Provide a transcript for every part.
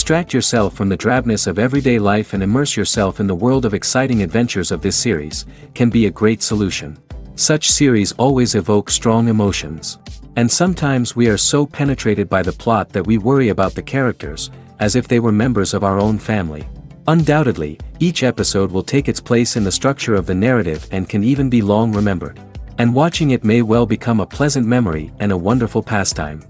Distract yourself from the drabness of everyday life and immerse yourself in the world of exciting adventures of this series, can be a great solution. Such series always evoke strong emotions. And sometimes we are so penetrated by the plot that we worry about the characters, as if they were members of our own family. Undoubtedly, each episode will take its place in the structure of the narrative and can even be long remembered. And watching it may well become a pleasant memory and a wonderful pastime.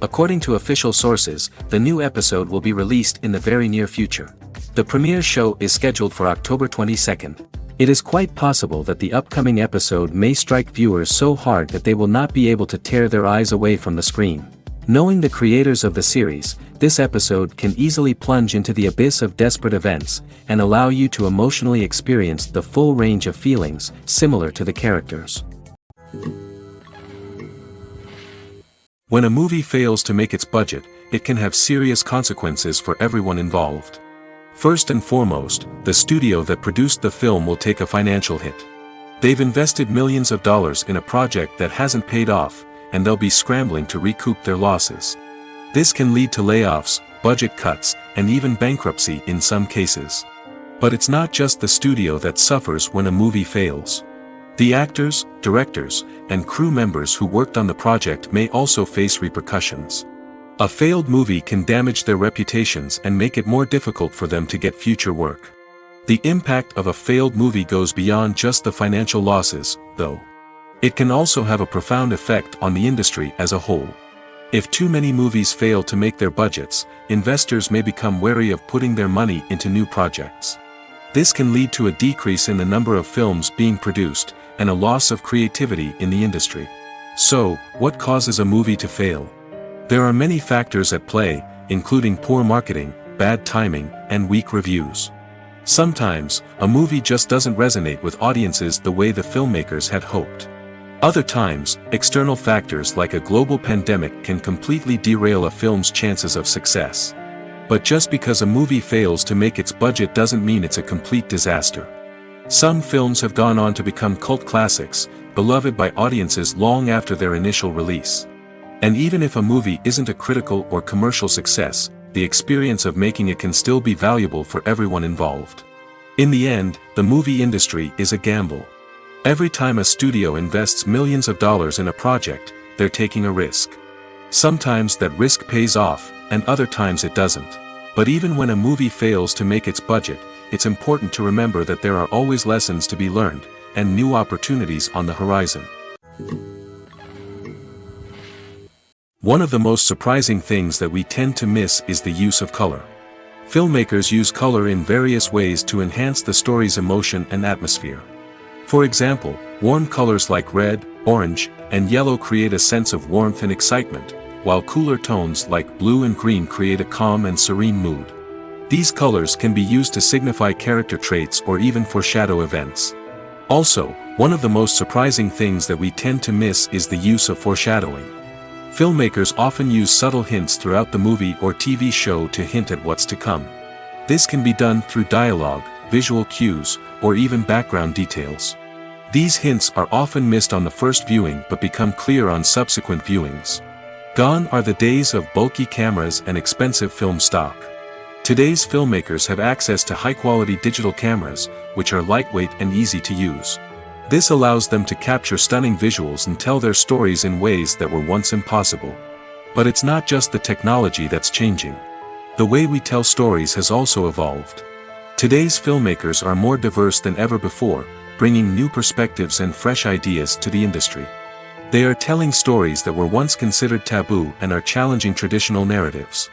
According to official sources, the new episode will be released in the very near future. The premiere show is scheduled for October 22nd. It is quite possible that the upcoming episode may strike viewers so hard that they will not be able to tear their eyes away from the screen. Knowing the creators of the series, this episode can easily plunge into the abyss of desperate events, and allow you to emotionally experience the full range of feelings similar to the characters. When a movie fails to make its budget, it can have serious consequences for everyone involved. First and foremost, the studio that produced the film will take a financial hit. They've invested millions of dollars in a project that hasn't paid off, and they'll be scrambling to recoup their losses. This can lead to layoffs, budget cuts, and even bankruptcy in some cases. But it's not just the studio that suffers when a movie fails. The actors, directors, and crew members who worked on the project may also face repercussions. A failed movie can damage their reputations and make it more difficult for them to get future work. The impact of a failed movie goes beyond just the financial losses, though. It can also have a profound effect on the industry as a whole. If too many movies fail to make their budgets, investors may become wary of putting their money into new projects. This can lead to a decrease in the number of films being produced, and a loss of creativity in the industry. So, what causes a movie to fail? There are many factors at play, including poor marketing, bad timing, and weak reviews. Sometimes, a movie just doesn't resonate with audiences the way the filmmakers had hoped. Other times, external factors like a global pandemic can completely derail a film's chances of success. But just because a movie fails to make its budget doesn't mean it's a complete disaster. Some films have gone on to become cult classics, beloved by audiences long after their initial release. And even if a movie isn't a critical or commercial success, the experience of making it can still be valuable for everyone involved. In the end, the movie industry is a gamble. Every time a studio invests millions of dollars in a project, they're taking a risk. Sometimes that risk pays off, and other times it doesn't. But even when a movie fails to make its budget, it's important to remember that there are always lessons to be learned, and new opportunities on the horizon. One of the most surprising things that we tend to miss is the use of color. Filmmakers use color in various ways to enhance the story's emotion and atmosphere. For example, warm colors like red, orange, and yellow create a sense of warmth and excitement, while cooler tones like blue and green create a calm and serene mood. These colors can be used to signify character traits or even foreshadow events. Also, one of the most surprising things that we tend to miss is the use of foreshadowing. Filmmakers often use subtle hints throughout the movie or TV show to hint at what's to come. This can be done through dialogue, visual cues, or even background details. These hints are often missed on the first viewing but become clear on subsequent viewings. Gone are the days of bulky cameras and expensive film stock. Today's filmmakers have access to high-quality digital cameras, which are lightweight and easy to use. This allows them to capture stunning visuals and tell their stories in ways that were once impossible. But it's not just the technology that's changing. The way we tell stories has also evolved. Today's filmmakers are more diverse than ever before, bringing new perspectives and fresh ideas to the industry. They are telling stories that were once considered taboo and are challenging traditional narratives.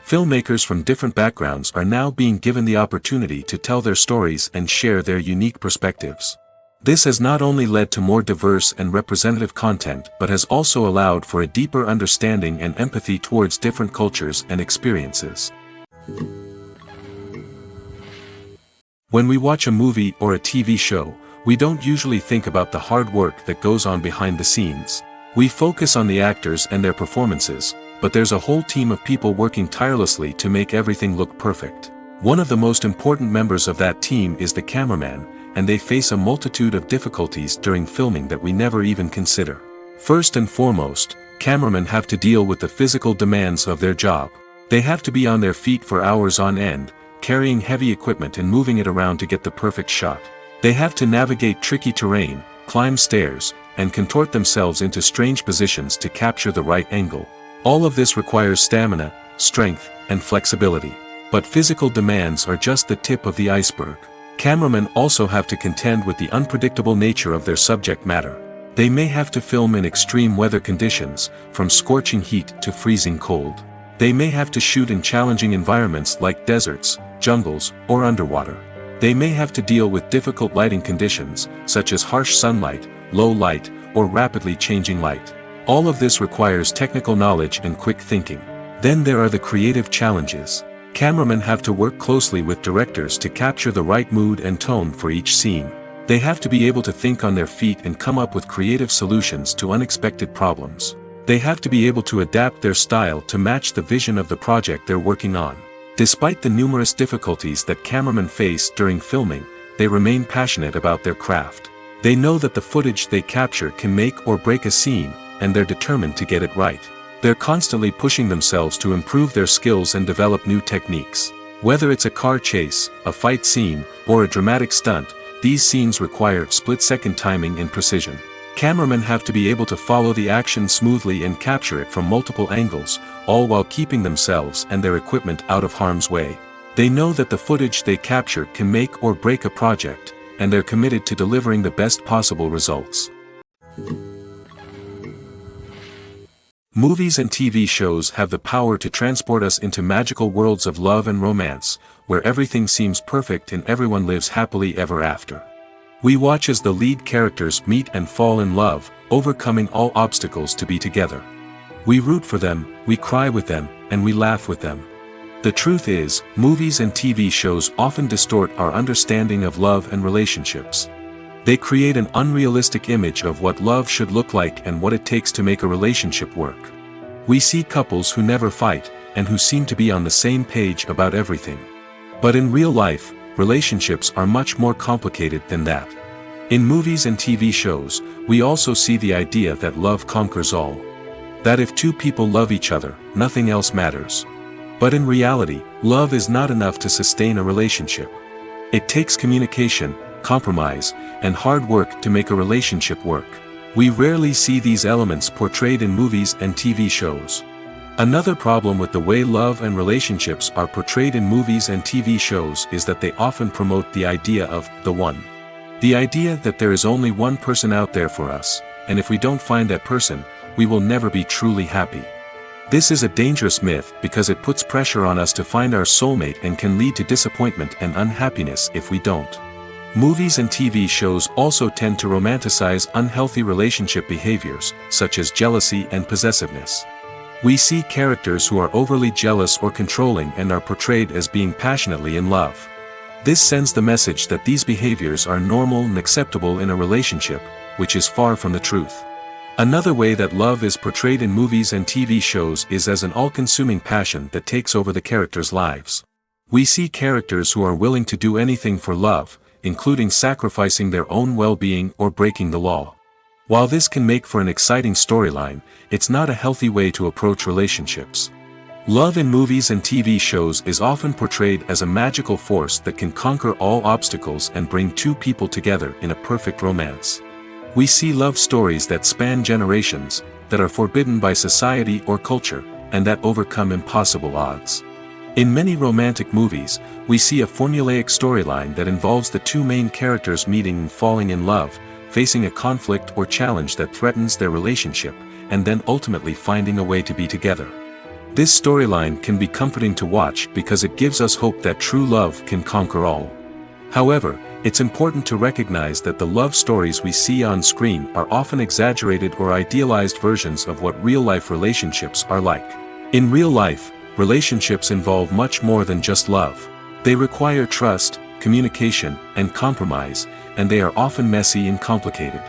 Filmmakers from different backgrounds are now being given the opportunity to tell their stories and share their unique perspectives. This has not only led to more diverse and representative content but has also allowed for a deeper understanding and empathy towards different cultures and experiences. When we watch a movie or a TV show, we don't usually think about the hard work that goes on behind the scenes. We focus on the actors and their performances, but there's a whole team of people working tirelessly to make everything look perfect. One of the most important members of that team is the cameraman, and they face a multitude of difficulties during filming that we never even consider. First and foremost, cameramen have to deal with the physical demands of their job. They have to be on their feet for hours on end, carrying heavy equipment and moving it around to get the perfect shot. They have to navigate tricky terrain, climb stairs, and contort themselves into strange positions to capture the right angle. All of this requires stamina, strength, and flexibility. But physical demands are just the tip of the iceberg. Cameramen also have to contend with the unpredictable nature of their subject matter. They may have to film in extreme weather conditions, from scorching heat to freezing cold. They may have to shoot in challenging environments like deserts, jungles, or underwater. They may have to deal with difficult lighting conditions, such as harsh sunlight, low light, or rapidly changing light. All of this requires technical knowledge and quick thinking. Then there are the creative challenges. Cameramen have to work closely with directors to capture the right mood and tone for each scene. They have to be able to think on their feet and come up with creative solutions to unexpected problems. They have to be able to adapt their style to match the vision of the project they're working on. Despite the numerous difficulties that cameramen face during filming, they remain passionate about their craft. They know that the footage they capture can make or break a scene, and they're determined to get it right. They're constantly pushing themselves to improve their skills and develop new techniques. Whether it's a car chase, a fight scene, or a dramatic stunt, these scenes require split-second timing and precision. Cameramen have to be able to follow the action smoothly and capture it from multiple angles, all while keeping themselves and their equipment out of harm's way. They know that the footage they capture can make or break a project, and they're committed to delivering the best possible results. Movies and TV shows have the power to transport us into magical worlds of love and romance, where everything seems perfect and everyone lives happily ever after. We watch as the lead characters meet and fall in love, overcoming all obstacles to be together. We root for them, we cry with them, and we laugh with them. The truth is, movies and TV shows often distort our understanding of love and relationships. They create an unrealistic image of what love should look like and what it takes to make a relationship work. We see couples who never fight, and who seem to be on the same page about everything. But in real life, relationships are much more complicated than that. In movies and TV shows, we also see the idea that love conquers all. That if two people love each other, nothing else matters. But in reality, love is not enough to sustain a relationship. It takes communication, compromise, and hard work to make a relationship work. We rarely see these elements portrayed in movies and TV shows. Another problem with the way love and relationships are portrayed in movies and TV shows is that they often promote the idea of the one. The idea that there is only one person out there for us, and if we don't find that person, we will never be truly happy. This is a dangerous myth because it puts pressure on us to find our soulmate and can lead to disappointment and unhappiness if we don't. Movies and TV shows also tend to romanticize unhealthy relationship behaviors, such as jealousy and possessiveness. We see characters who are overly jealous or controlling and are portrayed as being passionately in love. This sends the message that these behaviors are normal and acceptable in a relationship, which is far from the truth. Another way that love is portrayed in movies and TV shows is as an all-consuming passion that takes over the characters' lives. We see characters who are willing to do anything for love, including sacrificing their own well-being or breaking the law. While this can make for an exciting storyline, it's not a healthy way to approach relationships. Love in movies and TV shows is often portrayed as a magical force that can conquer all obstacles and bring two people together in a perfect romance. We see love stories that span generations, that are forbidden by society or culture, and that overcome impossible odds. In many romantic movies, we see a formulaic storyline that involves the two main characters meeting and falling in love, facing a conflict or challenge that threatens their relationship, and then ultimately finding a way to be together. This storyline can be comforting to watch because it gives us hope that true love can conquer all. However, it's important to recognize that the love stories we see on screen are often exaggerated or idealized versions of what real-life relationships are like. In real life, relationships involve much more than just love. They require trust, communication, and compromise, and they are often messy and complicated.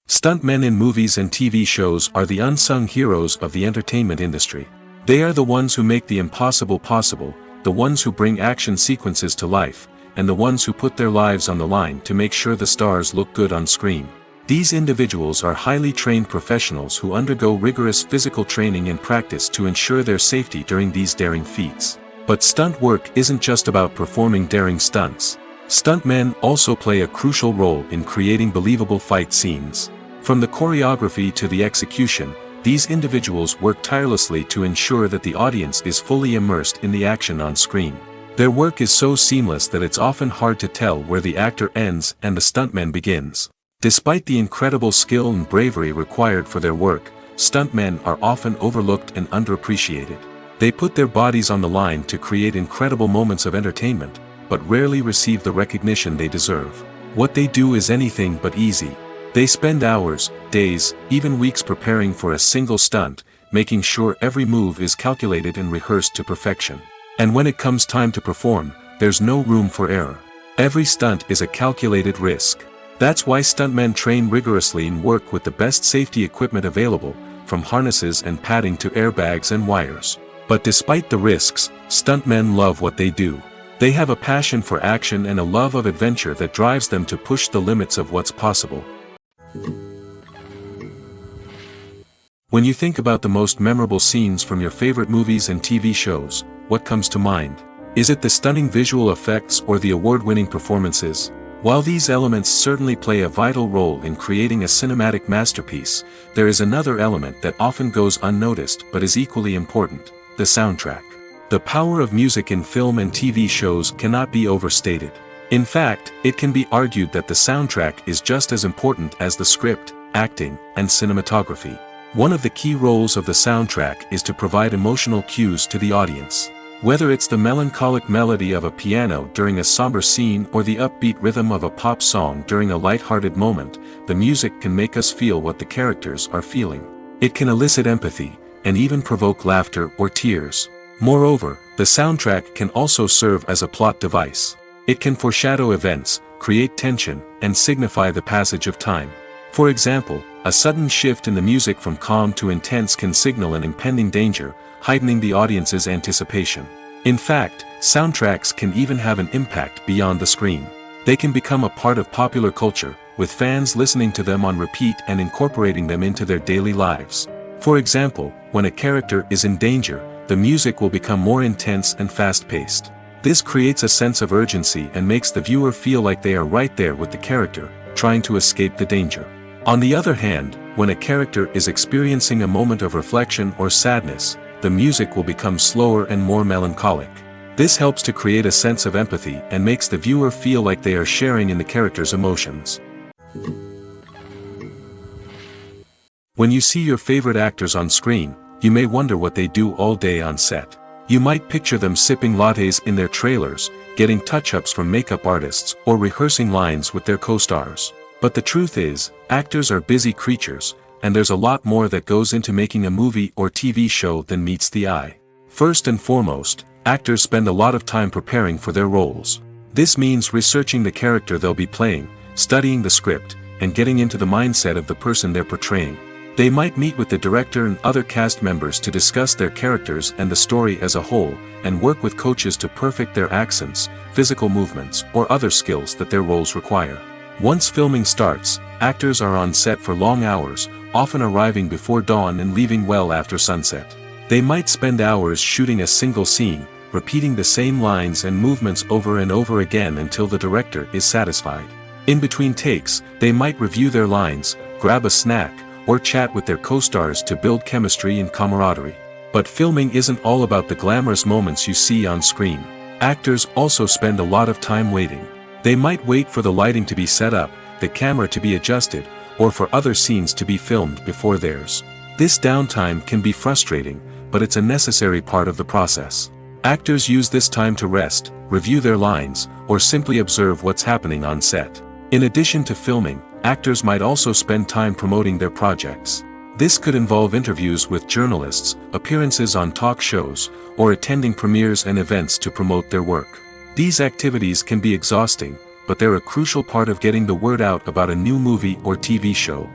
Stuntmen in movies and TV shows are the unsung heroes of the entertainment industry. They are the ones who make the impossible possible, the ones who bring action sequences to life, and the ones who put their lives on the line to make sure the stars look good on screen. These individuals are highly trained professionals who undergo rigorous physical training and practice to ensure their safety during these daring feats. But stunt work isn't just about performing daring stunts. Stuntmen also play a crucial role in creating believable fight scenes. From the choreography to the execution, these individuals work tirelessly to ensure that the audience is fully immersed in the action on screen. Their work is so seamless that it's often hard to tell where the actor ends and the stuntman begins. Despite the incredible skill and bravery required for their work, stuntmen are often overlooked and underappreciated. They put their bodies on the line to create incredible moments of entertainment, but rarely receive the recognition they deserve. What they do is anything but easy. They spend hours, days, even weeks preparing for a single stunt, making sure every move is calculated and rehearsed to perfection. And when it comes time to perform, there's no room for error. Every stunt is a calculated risk. That's why stuntmen train rigorously and work with the best safety equipment available, from harnesses and padding to airbags and wires. But despite the risks, stuntmen love what they do. They have a passion for action and a love of adventure that drives them to push the limits of what's possible. When you think about the most memorable scenes from your favorite movies and TV shows, what comes to mind? Is it the stunning visual effects or the award-winning performances? While these elements certainly play a vital role in creating a cinematic masterpiece, there is another element that often goes unnoticed but is equally important: the soundtrack. The power of music in film and TV shows cannot be overstated. In fact, it can be argued that the soundtrack is just as important as the script, acting, and cinematography. One of the key roles of the soundtrack is to provide emotional cues to the audience. Whether it's the melancholic melody of a piano during a somber scene or the upbeat rhythm of a pop song during a light-hearted moment, the music can make us feel what the characters are feeling. It can elicit empathy, and even provoke laughter or tears. Moreover, the soundtrack can also serve as a plot device. It can foreshadow events, create tension, and signify the passage of time. For example, a sudden shift in the music from calm to intense can signal an impending danger, heightening the audience's anticipation. In fact, soundtracks can even have an impact beyond the screen. They can become a part of popular culture, with fans listening to them on repeat and incorporating them into their daily lives. For example, when a character is in danger, the music will become more intense and fast-paced. This creates a sense of urgency and makes the viewer feel like they are right there with the character, trying to escape the danger. On the other hand, when a character is experiencing a moment of reflection or sadness, the music will become slower and more melancholic. This helps to create a sense of empathy and makes the viewer feel like they are sharing in the character's emotions. When you see your favorite actors on screen, you may wonder what they do all day on set. You might picture them sipping lattes in their trailers, getting touch-ups from makeup artists, or rehearsing lines with their co-stars. But the truth is, actors are busy creatures, and there's a lot more that goes into making a movie or TV show than meets the eye. First and foremost, actors spend a lot of time preparing for their roles. This means researching the character they'll be playing, studying the script, and getting into the mindset of the person they're portraying. They might meet with the director and other cast members to discuss their characters and the story as a whole, and work with coaches to perfect their accents, physical movements, or other skills that their roles require. Once filming starts, actors are on set for long hours, often arriving before dawn and leaving well after sunset. They might spend hours shooting a single scene, repeating the same lines and movements over and over again until the director is satisfied. In between takes, they might review their lines, grab a snack, or chat with their co-stars to build chemistry and camaraderie. But filming isn't all about the glamorous moments you see on screen. Actors also spend a lot of time waiting. They might wait for the lighting to be set up, the camera to be adjusted, or for other scenes to be filmed before theirs. This downtime can be frustrating, but it's a necessary part of the process. Actors use this time to rest, review their lines, or simply observe what's happening on set. In addition to filming, actors might also spend time promoting their projects. This could involve interviews with journalists, appearances on talk shows, or attending premieres and events to promote their work. These activities can be exhausting, but they're a crucial part of getting the word out about a new movie or TV show.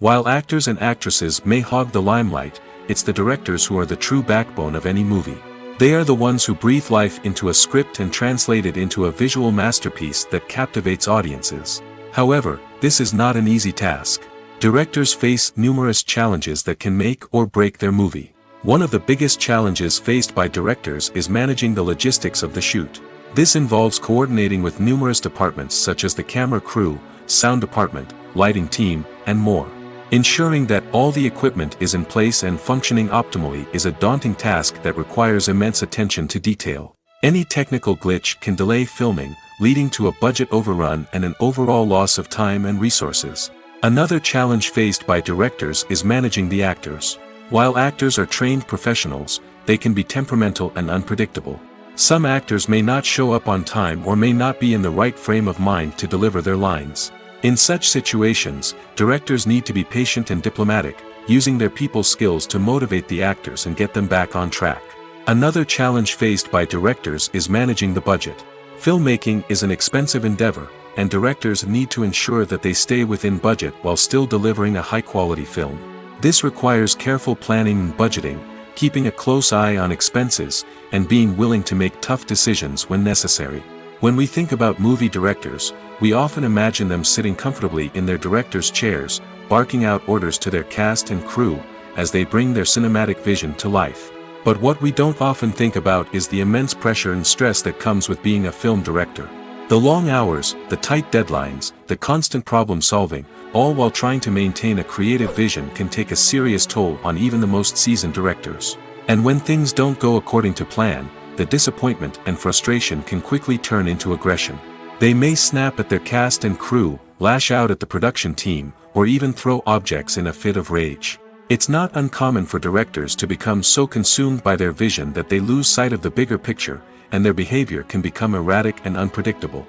While actors and actresses may hog the limelight, it's the directors who are the true backbone of any movie. They are the ones who breathe life into a script and translate it into a visual masterpiece that captivates audiences. However, this is not an easy task. Directors face numerous challenges that can make or break their movie. One of the biggest challenges faced by directors is managing the logistics of the shoot. This involves coordinating with numerous departments such as the camera crew, sound department, lighting team, and more. Ensuring that all the equipment is in place and functioning optimally is a daunting task that requires immense attention to detail. Any technical glitch can delay filming, leading to a budget overrun and an overall loss of time and resources. Another challenge faced by directors is managing the actors. While actors are trained professionals, they can be temperamental and unpredictable. Some actors may not show up on time or may not be in the right frame of mind to deliver their lines. In such situations, directors need to be patient and diplomatic, using their people skills to motivate the actors and get them back on track. Another challenge faced by directors is managing the budget. Filmmaking is an expensive endeavor, and directors need to ensure that they stay within budget while still delivering a high-quality film. This requires careful planning and budgeting, keeping a close eye on expenses, and being willing to make tough decisions when necessary. When we think about movie directors, we often imagine them sitting comfortably in their director's chairs, barking out orders to their cast and crew, as they bring their cinematic vision to life. But what we don't often think about is the immense pressure and stress that comes with being a film director. The long hours, the tight deadlines, the constant problem solving, all while trying to maintain a creative vision can take a serious toll on even the most seasoned directors. And when things don't go according to plan, the disappointment and frustration can quickly turn into aggression. They may snap at their cast and crew, lash out at the production team, or even throw objects in a fit of rage. It's not uncommon for directors to become so consumed by their vision that they lose sight of the bigger picture, and their behavior can become erratic and unpredictable.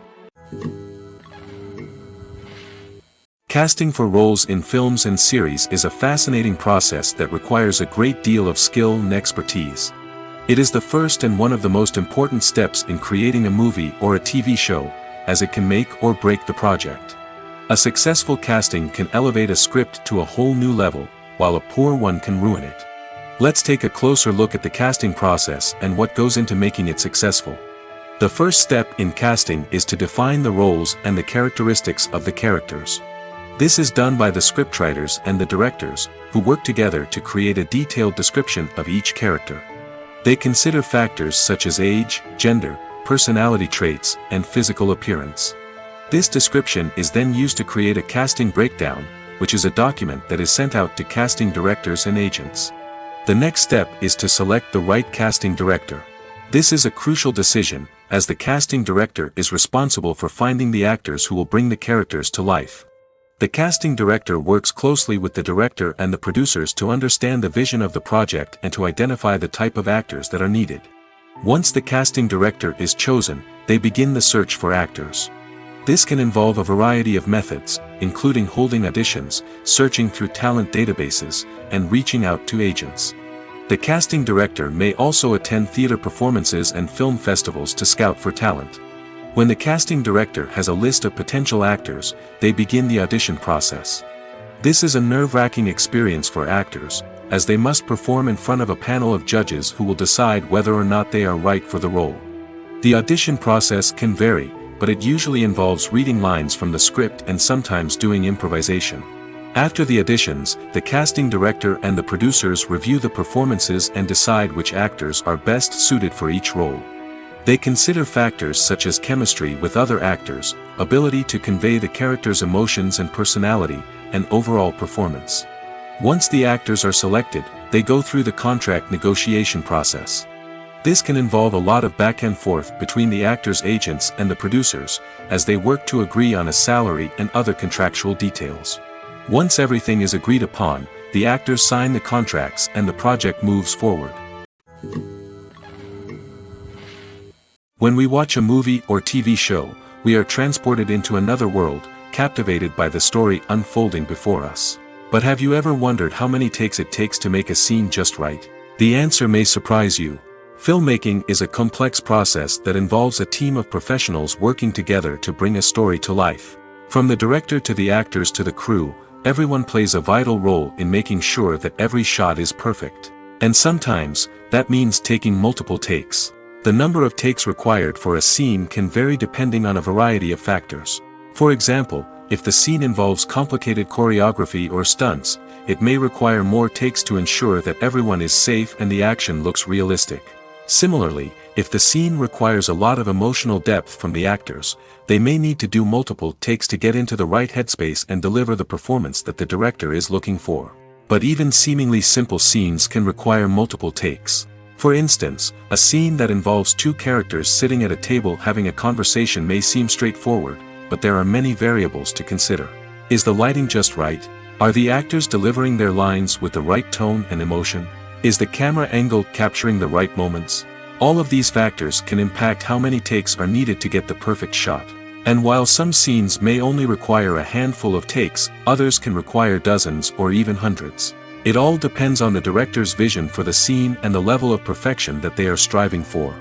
Casting for roles in films and series is a fascinating process that requires a great deal of skill and expertise. It is the first and one of the most important steps in creating a movie or a TV show, as it can make or break the project. A successful casting can elevate a script to a whole new level, while a poor one can ruin it. Let's take a closer look at the casting process and what goes into making it successful. The first step in casting is to define the roles and the characteristics of the characters. This is done by the scriptwriters and the directors, who work together to create a detailed description of each character. They consider factors such as age, gender, personality traits, and physical appearance. This description is then used to create a casting breakdown, which is a document that is sent out to casting directors and agents. The next step is to select the right casting director. This is a crucial decision, as the casting director is responsible for finding the actors who will bring the characters to life. The casting director works closely with the director and the producers to understand the vision of the project and to identify the type of actors that are needed. Once the casting director is chosen, they begin the search for actors. This can involve a variety of methods, including holding auditions, searching through talent databases, and reaching out to agents. The casting director may also attend theater performances and film festivals to scout for talent. When the casting director has a list of potential actors, they begin the audition process. This is a nerve-wracking experience for actors, as they must perform in front of a panel of judges who will decide whether or not they are right for the role. The audition process can vary, but it usually involves reading lines from the script and sometimes doing improvisation. After the auditions, the casting director and the producers review the performances and decide which actors are best suited for each role. They consider factors such as chemistry with other actors, ability to convey the character's emotions and personality, and overall performance. Once the actors are selected, they go through the contract negotiation process. This can involve a lot of back and forth between the actors' agents and the producers, as they work to agree on a salary and other contractual details. Once everything is agreed upon, the actors sign the contracts and the project moves forward. When we watch a movie or TV show, we are transported into another world, captivated by the story unfolding before us. But have you ever wondered how many takes it takes to make a scene just right? The answer may surprise you. Filmmaking is a complex process that involves a team of professionals working together to bring a story to life. From the director to the actors to the crew, everyone plays a vital role in making sure that every shot is perfect. And sometimes, that means taking multiple takes. The number of takes required for a scene can vary depending on a variety of factors. For example, if the scene involves complicated choreography or stunts, it may require more takes to ensure that everyone is safe and the action looks realistic. Similarly, if the scene requires a lot of emotional depth from the actors, they may need to do multiple takes to get into the right headspace and deliver the performance that the director is looking for. But even seemingly simple scenes can require multiple takes. For instance, a scene that involves two characters sitting at a table having a conversation may seem straightforward, but there are many variables to consider. Is the lighting just right? Are the actors delivering their lines with the right tone and emotion? Is the camera angle capturing the right moments? All of these factors can impact how many takes are needed to get the perfect shot. And while some scenes may only require a handful of takes, others can require dozens or even hundreds. It all depends on the director's vision for the scene and the level of perfection that they are striving for.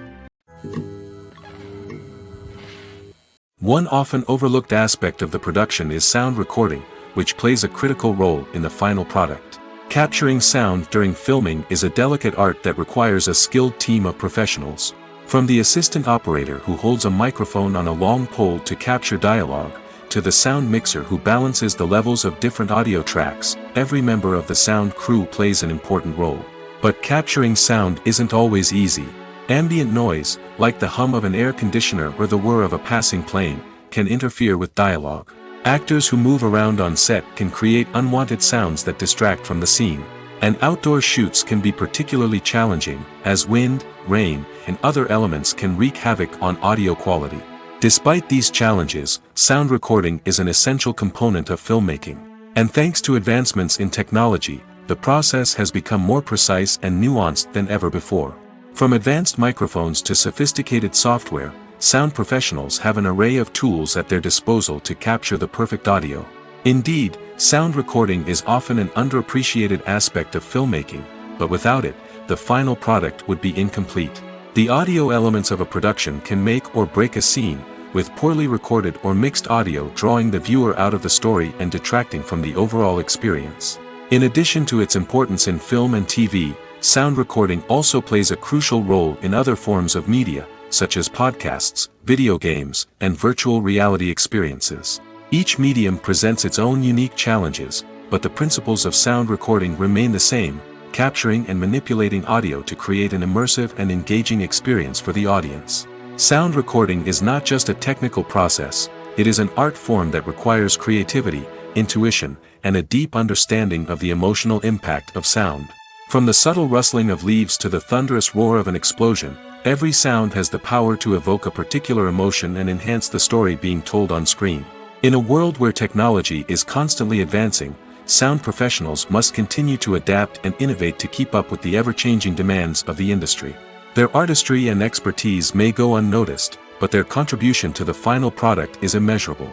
One often overlooked aspect of the production is sound recording, which plays a critical role in the final product. Capturing sound during filming is a delicate art that requires a skilled team of professionals. From the assistant operator who holds a microphone on a long pole to capture dialogue, to the sound mixer who balances the levels of different audio tracks, every member of the sound crew plays an important role. But capturing sound isn't always easy. Ambient noise, like the hum of an air conditioner or the whir of a passing plane, can interfere with dialogue. Actors who move around on set can create unwanted sounds that distract from the scene. And outdoor shoots can be particularly challenging, as wind, rain, and other elements can wreak havoc on audio quality. Despite these challenges, sound recording is an essential component of filmmaking. And thanks to advancements in technology, the process has become more precise and nuanced than ever before. From advanced microphones to sophisticated software, sound professionals have an array of tools at their disposal to capture the perfect audio. Indeed, sound recording is often an underappreciated aspect of filmmaking, but without it, the final product would be incomplete. The audio elements of a production can make or break a scene, with poorly recorded or mixed audio drawing the viewer out of the story and detracting from the overall experience. In addition to its importance in film and TV, sound recording also plays a crucial role in other forms of media, such as podcasts, video games, and virtual reality experiences. Each medium presents its own unique challenges, but the principles of sound recording remain the same, capturing and manipulating audio to create an immersive and engaging experience for the audience. Sound recording is not just a technical process, it is an art form that requires creativity, intuition, and a deep understanding of the emotional impact of sound. From the subtle rustling of leaves to the thunderous roar of an explosion, every sound has the power to evoke a particular emotion and enhance the story being told on screen. In a world where technology is constantly advancing, sound professionals must continue to adapt and innovate to keep up with the ever-changing demands of the industry. Their artistry and expertise may go unnoticed, but their contribution to the final product is immeasurable.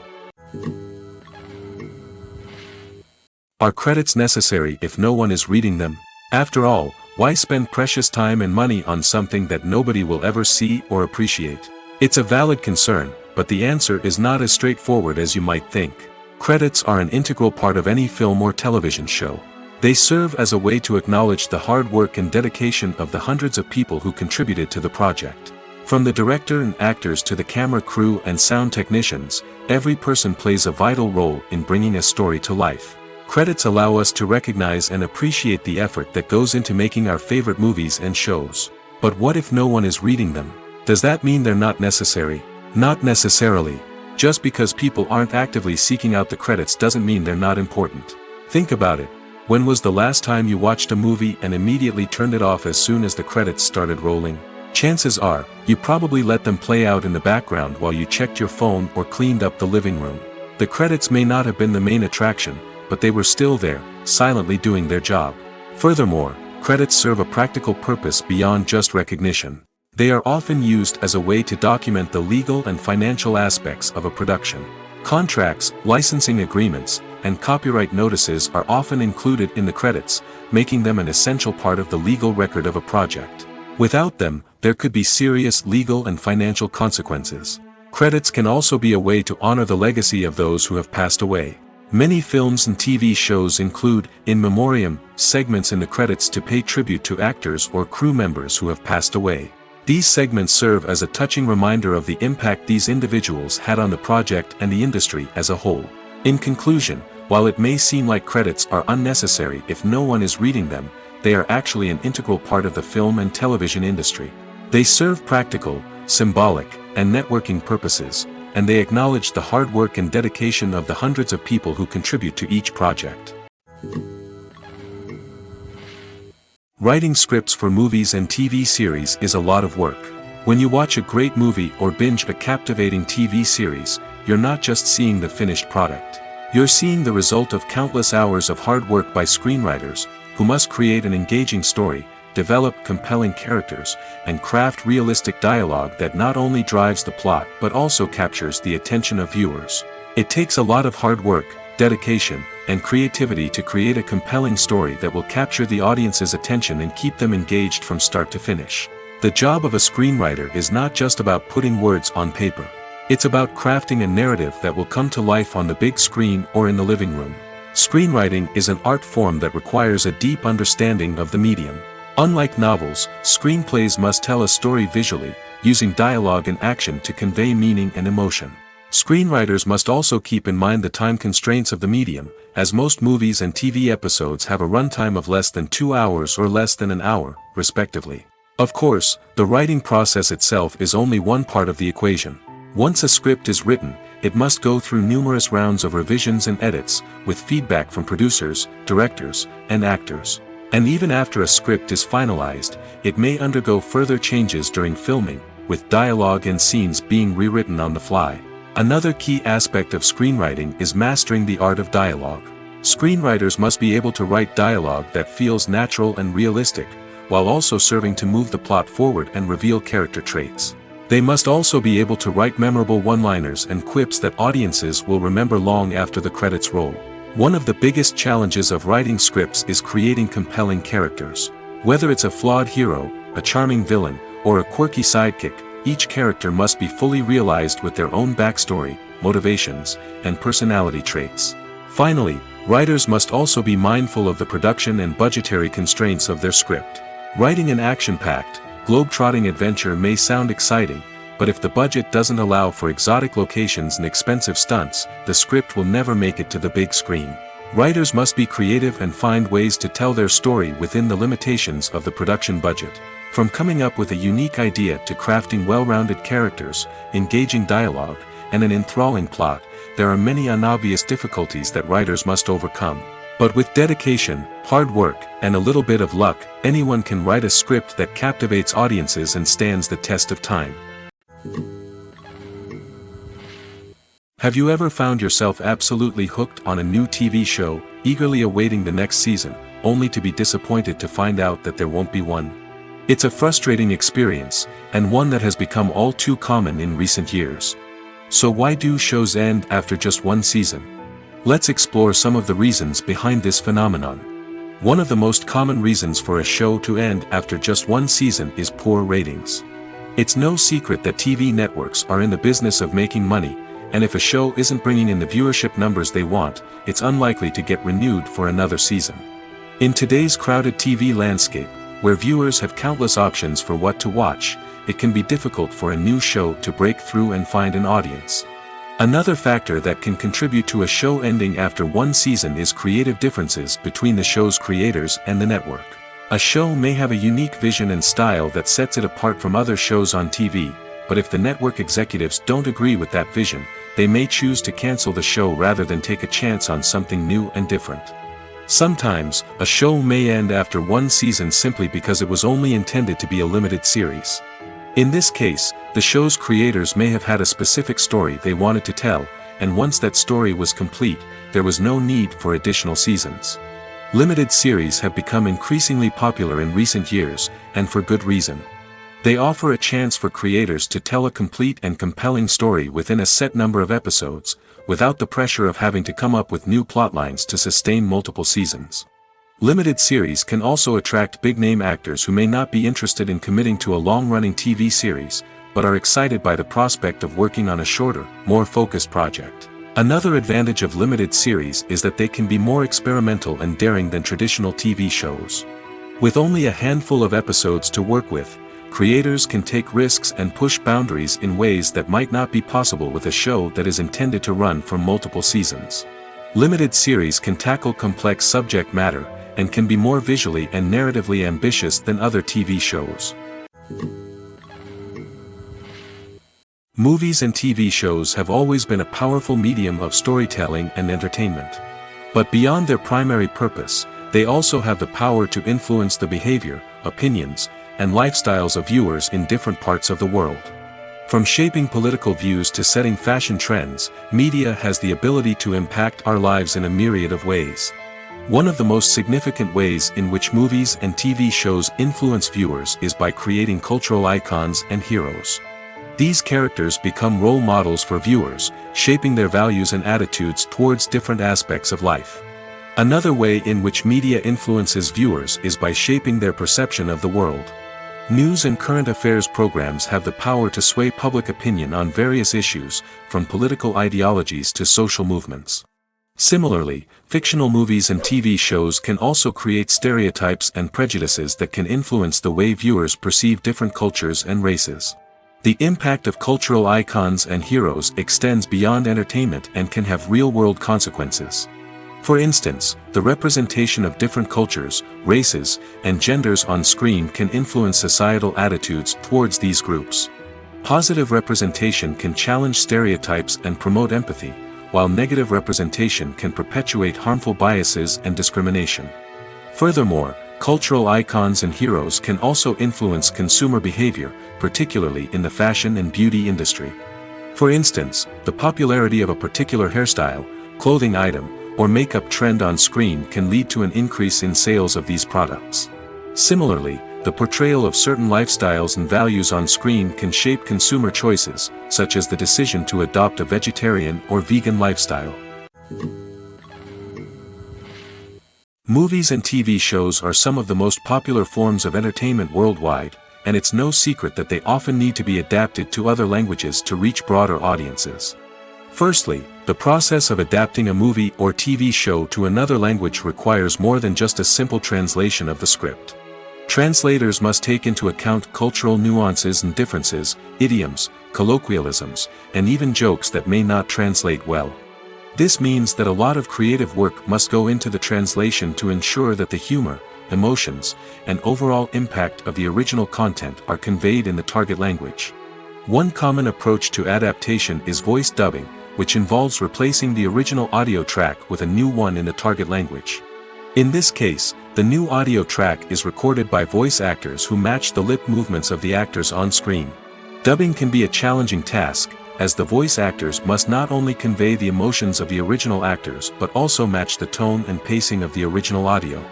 Are credits necessary if no one is reading them? After all, why spend precious time and money on something that nobody will ever see or appreciate? It's a valid concern, but the answer is not as straightforward as you might think. Credits are an integral part of any film or television show. They serve as a way to acknowledge the hard work and dedication of the hundreds of people who contributed to the project. From the director and actors to the camera crew and sound technicians, every person plays a vital role in bringing a story to life. Credits allow us to recognize and appreciate the effort that goes into making our favorite movies and shows. But what if no one is reading them? Does that mean they're not necessary? Not necessarily. Just because people aren't actively seeking out the credits doesn't mean they're not important. Think about it. When was the last time you watched a movie and immediately turned it off as soon as the credits started rolling? Chances are, you probably let them play out in the background while you checked your phone or cleaned up the living room. The credits may not have been the main attraction, but they were still there, silently doing their job. Furthermore, credits serve a practical purpose beyond just recognition. They are often used as a way to document the legal and financial aspects of a production. Contracts, licensing agreements, and copyright notices are often included in the credits, making them an essential part of the legal record of a project. Without them, there could be serious legal and financial consequences. Credits can also be a way to honor the legacy of those who have passed away. Many films and TV shows include, in memoriam, segments in the credits to pay tribute to actors or crew members who have passed away. These segments serve as a touching reminder of the impact these individuals had on the project and the industry as a whole. In conclusion, while it may seem like credits are unnecessary if no one is reading them, they are actually an integral part of the film and television industry. They serve practical, symbolic, and networking purposes, and they acknowledge the hard work and dedication of the hundreds of people who contribute to each project. Writing scripts for movies and TV series is a lot of work. When you watch a great movie or binge a captivating TV series, you're not just seeing the finished product. You're seeing the result of countless hours of hard work by screenwriters, who must create an engaging story, develop compelling characters, and craft realistic dialogue that not only drives the plot but also captures the attention of viewers. It takes a lot of hard work, dedication, and creativity to create a compelling story that will capture the audience's attention and keep them engaged from start to finish. The job of a screenwriter is not just about putting words on paper. It's about crafting a narrative that will come to life on the big screen or in the living room. Screenwriting is an art form that requires a deep understanding of the medium. Unlike novels, screenplays must tell a story visually, using dialogue and action to convey meaning and emotion. Screenwriters must also keep in mind the time constraints of the medium, as most movies and TV episodes have a runtime of less than 2 hours or less than an hour, respectively. Of course, the writing process itself is only one part of the equation. Once a script is written, it must go through numerous rounds of revisions and edits, with feedback from producers, directors, and actors. And even after a script is finalized, it may undergo further changes during filming, with dialogue and scenes being rewritten on the fly. Another key aspect of screenwriting is mastering the art of dialogue. Screenwriters must be able to write dialogue that feels natural and realistic, while also serving to move the plot forward and reveal character traits. They must also be able to write memorable one-liners and quips that audiences will remember long after the credits roll. One of the biggest challenges of writing scripts is creating compelling characters. Whether it's a flawed hero, a charming villain, or a quirky sidekick, each character must be fully realized with their own backstory, motivations, and personality traits. Finally, writers must also be mindful of the production and budgetary constraints of their script. Writing an action-packed, globe-trotting adventure may sound exciting, but if the budget doesn't allow for exotic locations and expensive stunts, the script will never make it to the big screen. Writers must be creative and find ways to tell their story within the limitations of the production budget. From coming up with a unique idea to crafting well-rounded characters, engaging dialogue, and an enthralling plot, there are many unobvious difficulties that writers must overcome. But with dedication, hard work, and a little bit of luck, anyone can write a script that captivates audiences and stands the test of time. Have you ever found yourself absolutely hooked on a new TV show, eagerly awaiting the next season, only to be disappointed to find out that there won't be one? It's a frustrating experience, and one that has become all too common in recent years. So why do shows end after just one season? Let's explore some of the reasons behind this phenomenon. One of the most common reasons for a show to end after just one season is poor ratings. It's no secret that TV networks are in the business of making money, and if a show isn't bringing in the viewership numbers they want, it's unlikely to get renewed for another season. In today's crowded TV landscape, where viewers have countless options for what to watch, it can be difficult for a new show to break through and find an audience. Another factor that can contribute to a show ending after one season is creative differences between the show's creators and the network. A show may have a unique vision and style that sets it apart from other shows on TV, but if the network executives don't agree with that vision, they may choose to cancel the show rather than take a chance on something new and different. Sometimes, a show may end after one season simply because it was only intended to be a limited series. In this case, the show's creators may have had a specific story they wanted to tell, and once that story was complete, there was no need for additional seasons. Limited series have become increasingly popular in recent years, and for good reason. They offer a chance for creators to tell a complete and compelling story within a set number of episodes, without the pressure of having to come up with new plotlines to sustain multiple seasons. Limited series can also attract big-name actors who may not be interested in committing to a long-running TV series, but are excited by the prospect of working on a shorter, more focused project. Another advantage of limited series is that they can be more experimental and daring than traditional TV shows. With only a handful of episodes to work with, creators can take risks and push boundaries in ways that might not be possible with a show that is intended to run for multiple seasons. Limited series can tackle complex subject matter, and can be more visually and narratively ambitious than other TV shows. Movies and TV shows have always been a powerful medium of storytelling and entertainment. But beyond their primary purpose, they also have the power to influence the behavior, opinions, and lifestyles of viewers in different parts of the world. From shaping political views to setting fashion trends, media has the ability to impact our lives in a myriad of ways. One of the most significant ways in which movies and TV shows influence viewers is by creating cultural icons and heroes. These characters become role models for viewers, shaping their values and attitudes towards different aspects of life. Another way in which media influences viewers is by shaping their perception of the world. News and current affairs programs have the power to sway public opinion on various issues, from political ideologies to social movements. Similarly, fictional movies and TV shows can also create stereotypes and prejudices that can influence the way viewers perceive different cultures and races. The impact of cultural icons and heroes extends beyond entertainment and can have real-world consequences. For instance, the representation of different cultures, races, and genders on screen can influence societal attitudes towards these groups. Positive representation can challenge stereotypes and promote empathy, while negative representation can perpetuate harmful biases and discrimination. Furthermore, cultural icons and heroes can also influence consumer behavior, particularly in the fashion and beauty industry. For instance, the popularity of a particular hairstyle, clothing item, or makeup trend on screen can lead to an increase in sales of these products. Similarly, the portrayal of certain lifestyles and values on screen can shape consumer choices, such as the decision to adopt a vegetarian or vegan lifestyle. Movies and TV shows are some of the most popular forms of entertainment worldwide, and it's no secret that they often need to be adapted to other languages to reach broader audiences. Firstly, the process of adapting a movie or TV show to another language requires more than just a simple translation of the script. Translators must take into account cultural nuances and differences, idioms, colloquialisms, and even jokes that may not translate well. This means that a lot of creative work must go into the translation to ensure that the humor, emotions, and overall impact of the original content are conveyed in the target language. One common approach to adaptation is voice dubbing, which involves replacing the original audio track with a new one in the target language. In this case, the new audio track is recorded by voice actors who match the lip movements of the actors on screen. Dubbing can be a challenging task, as the voice actors must not only convey the emotions of the original actors but also match the tone and pacing of the original audio.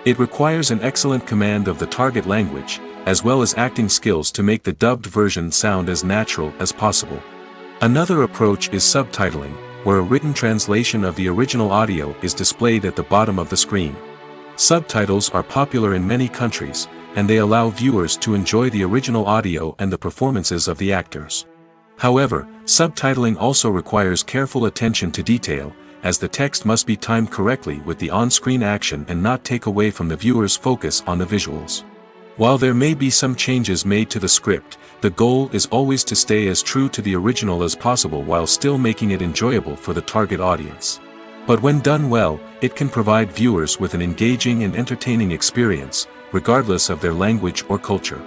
It requires an excellent command of the target language, as well as acting skills to make the dubbed version sound as natural as possible. Another approach is subtitling, where a written translation of the original audio is displayed at the bottom of the screen. Subtitles are popular in many countries, and they allow viewers to enjoy the original audio and the performances of the actors. However, subtitling also requires careful attention to detail, as the text must be timed correctly with the on-screen action and not take away from the viewer's focus on the visuals. While there may be some changes made to the script, the goal is always to stay as true to the original as possible while still making it enjoyable for the target audience. But when done well, it can provide viewers with an engaging and entertaining experience, regardless of their language or culture.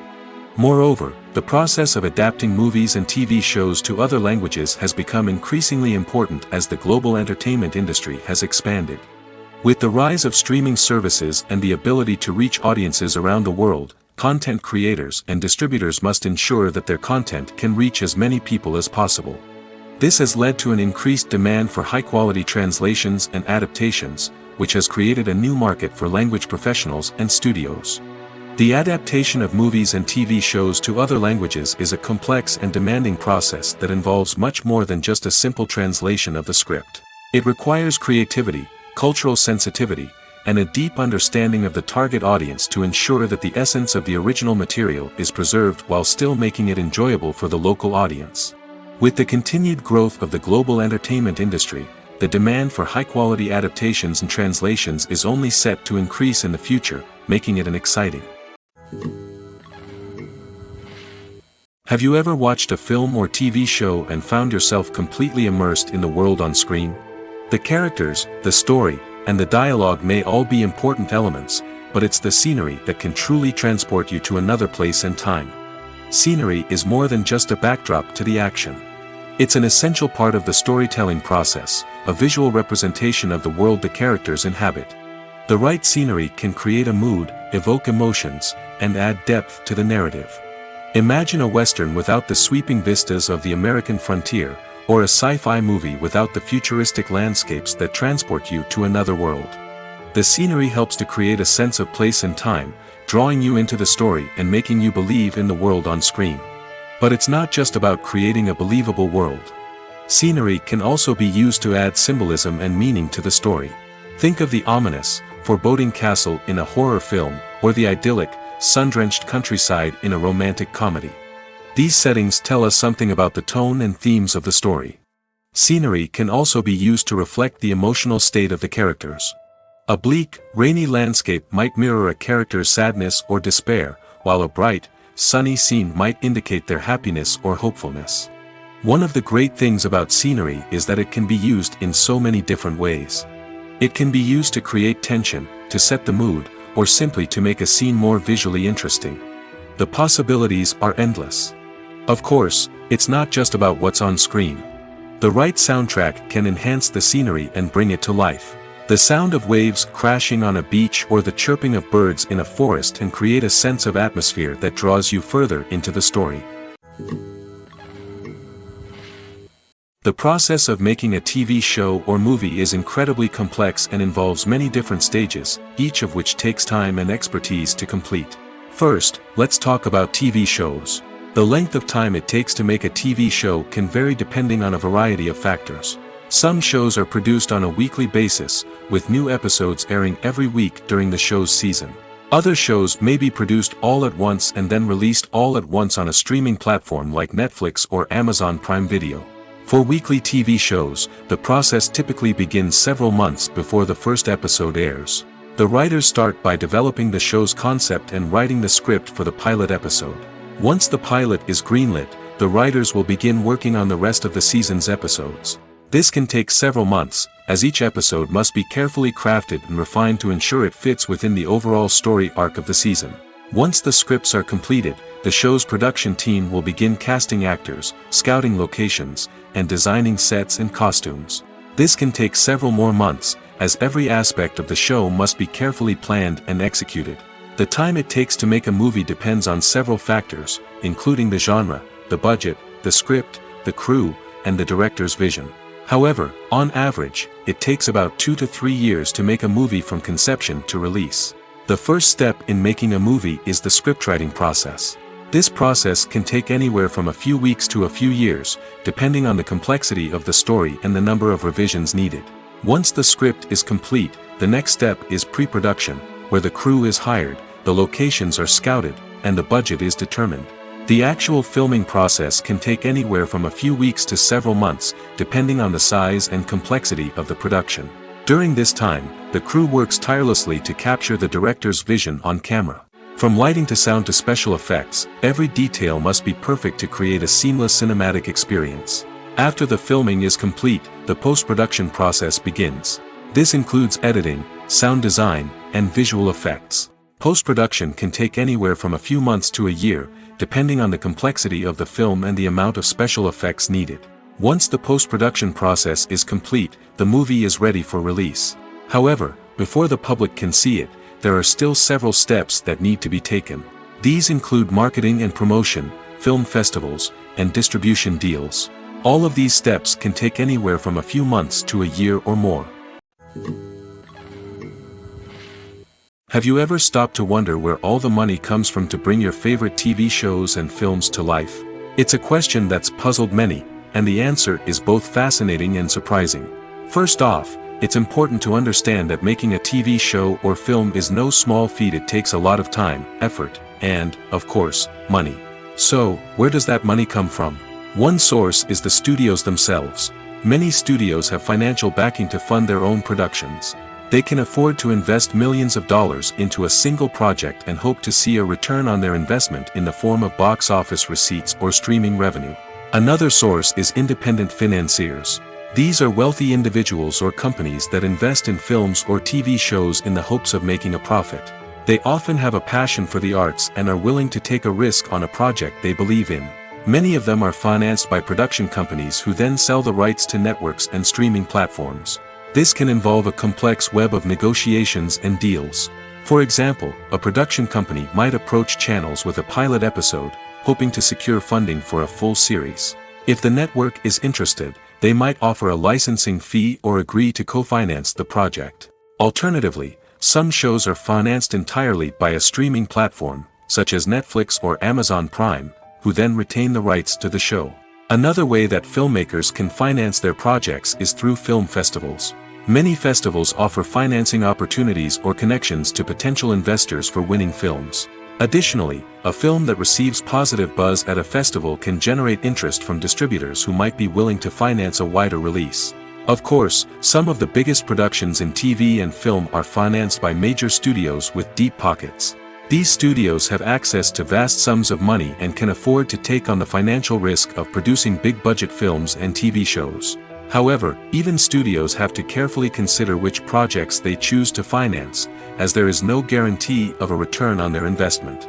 Moreover, the process of adapting movies and TV shows to other languages has become increasingly important as the global entertainment industry has expanded. With the rise of streaming services and the ability to reach audiences around the world, content creators and distributors must ensure that their content can reach as many people as possible. This has led to an increased demand for high-quality translations and adaptations, which has created a new market for language professionals and studios. The adaptation of movies and TV shows to other languages is a complex and demanding process that involves much more than just a simple translation of the script. It requires creativity, cultural sensitivity, and a deep understanding of the target audience to ensure that the essence of the original material is preserved while still making it enjoyable for the local audience. With the continued growth of the global entertainment industry, the demand for high-quality adaptations and translations is only set to increase in the future, making it an exciting. Have you ever watched a film or TV show and found yourself completely immersed in the world on screen? The characters, the story, and the dialogue may all be important elements, but it's the scenery that can truly transport you to another place and time. Scenery is more than just a backdrop to the action. It's an essential part of the storytelling process, a visual representation of the world the characters inhabit. The right scenery can create a mood, evoke emotions, and add depth to the narrative. Imagine a Western without the sweeping vistas of the American frontier, or a sci-fi movie without the futuristic landscapes that transport you to another world. The scenery helps to create a sense of place and time, drawing you into the story and making you believe in the world on screen. But it's not just about creating a believable world. Scenery can also be used to add symbolism and meaning to the story. Think of the ominous, foreboding castle in a horror film, or the idyllic, sun-drenched countryside in a romantic comedy. These settings tell us something about the tone and themes of the story. Scenery can also be used to reflect the emotional state of the characters. A bleak, rainy landscape might mirror a character's sadness or despair, while a bright, sunny scene might indicate their happiness or hopefulness. One of the great things about scenery is that it can be used in so many different ways. It can be used to create tension, to set the mood, or simply to make a scene more visually interesting. The possibilities are endless. Of course, it's not just about what's on screen. The right soundtrack can enhance the scenery and bring it to life. The sound of waves crashing on a beach or the chirping of birds in a forest can create a sense of atmosphere that draws you further into the story. The process of making a TV show or movie is incredibly complex and involves many different stages, each of which takes time and expertise to complete. First, let's talk about TV shows. The length of time it takes to make a TV show can vary depending on a variety of factors. Some shows are produced on a weekly basis, with new episodes airing every week during the show's season. Other shows may be produced all at once and then released all at once on a streaming platform like Netflix or Amazon Prime Video. For weekly TV shows, the process typically begins several months before the first episode airs. The writers start by developing the show's concept and writing the script for the pilot episode. Once the pilot is greenlit, the writers will begin working on the rest of the season's episodes. This can take several months, as each episode must be carefully crafted and refined to ensure it fits within the overall story arc of the season. Once the scripts are completed, the show's production team will begin casting actors, scouting locations, and designing sets and costumes. This can take several more months, as every aspect of the show must be carefully planned and executed. The time it takes to make a movie depends on several factors, including the genre, the budget, the script, the crew, and the director's vision. However, on average, it takes about 2 to 3 years to make a movie from conception to release. The first step in making a movie is the scriptwriting process. This process can take anywhere from a few weeks to a few years, depending on the complexity of the story and the number of revisions needed. Once the script is complete, the next step is pre-production, where the crew is hired, the locations are scouted, and the budget is determined. The actual filming process can take anywhere from a few weeks to several months, depending on the size and complexity of the production. During this time, the crew works tirelessly to capture the director's vision on camera. From lighting to sound to special effects, every detail must be perfect to create a seamless cinematic experience. After the filming is complete, the post-production process begins. This includes editing, sound design, and visual effects. Post-production can take anywhere from a few months to a year, depending on the complexity of the film and the amount of special effects needed. Once the post-production process is complete, the movie is ready for release. However, before the public can see it, there are still several steps that need to be taken. These include marketing and promotion, film festivals, and distribution deals. All of these steps can take anywhere from a few months to a year or more. Have you ever stopped to wonder where all the money comes from to bring your favorite TV shows and films to life? It's a question that's puzzled many, and the answer is both fascinating and surprising. First off, it's important to understand that making a TV show or film is no small feat. It takes a lot of time, effort, and, of course, money. So, where does that money come from? One source is the studios themselves. Many studios have financial backing to fund their own productions. They can afford to invest millions of dollars into a single project and hope to see a return on their investment in the form of box office receipts or streaming revenue. Another source is independent financiers. These are wealthy individuals or companies that invest in films or TV shows in the hopes of making a profit. They often have a passion for the arts and are willing to take a risk on a project they believe in. Many of them are financed by production companies who then sell the rights to networks and streaming platforms. This can involve a complex web of negotiations and deals. For example, a production company might approach channels with a pilot episode, hoping to secure funding for a full series. If the network is interested, they might offer a licensing fee or agree to co-finance the project. Alternatively, some shows are financed entirely by a streaming platform, such as Netflix or Amazon Prime, who then retain the rights to the show. Another way that filmmakers can finance their projects is through film festivals. Many festivals offer financing opportunities or connections to potential investors for winning films. Additionally, a film that receives positive buzz at a festival can generate interest from distributors who might be willing to finance a wider release. Of course, some of the biggest productions in TV and film are financed by major studios with deep pockets. These studios have access to vast sums of money and can afford to take on the financial risk of producing big-budget films and TV shows. However, even studios have to carefully consider which projects they choose to finance, as there is no guarantee of a return on their investment.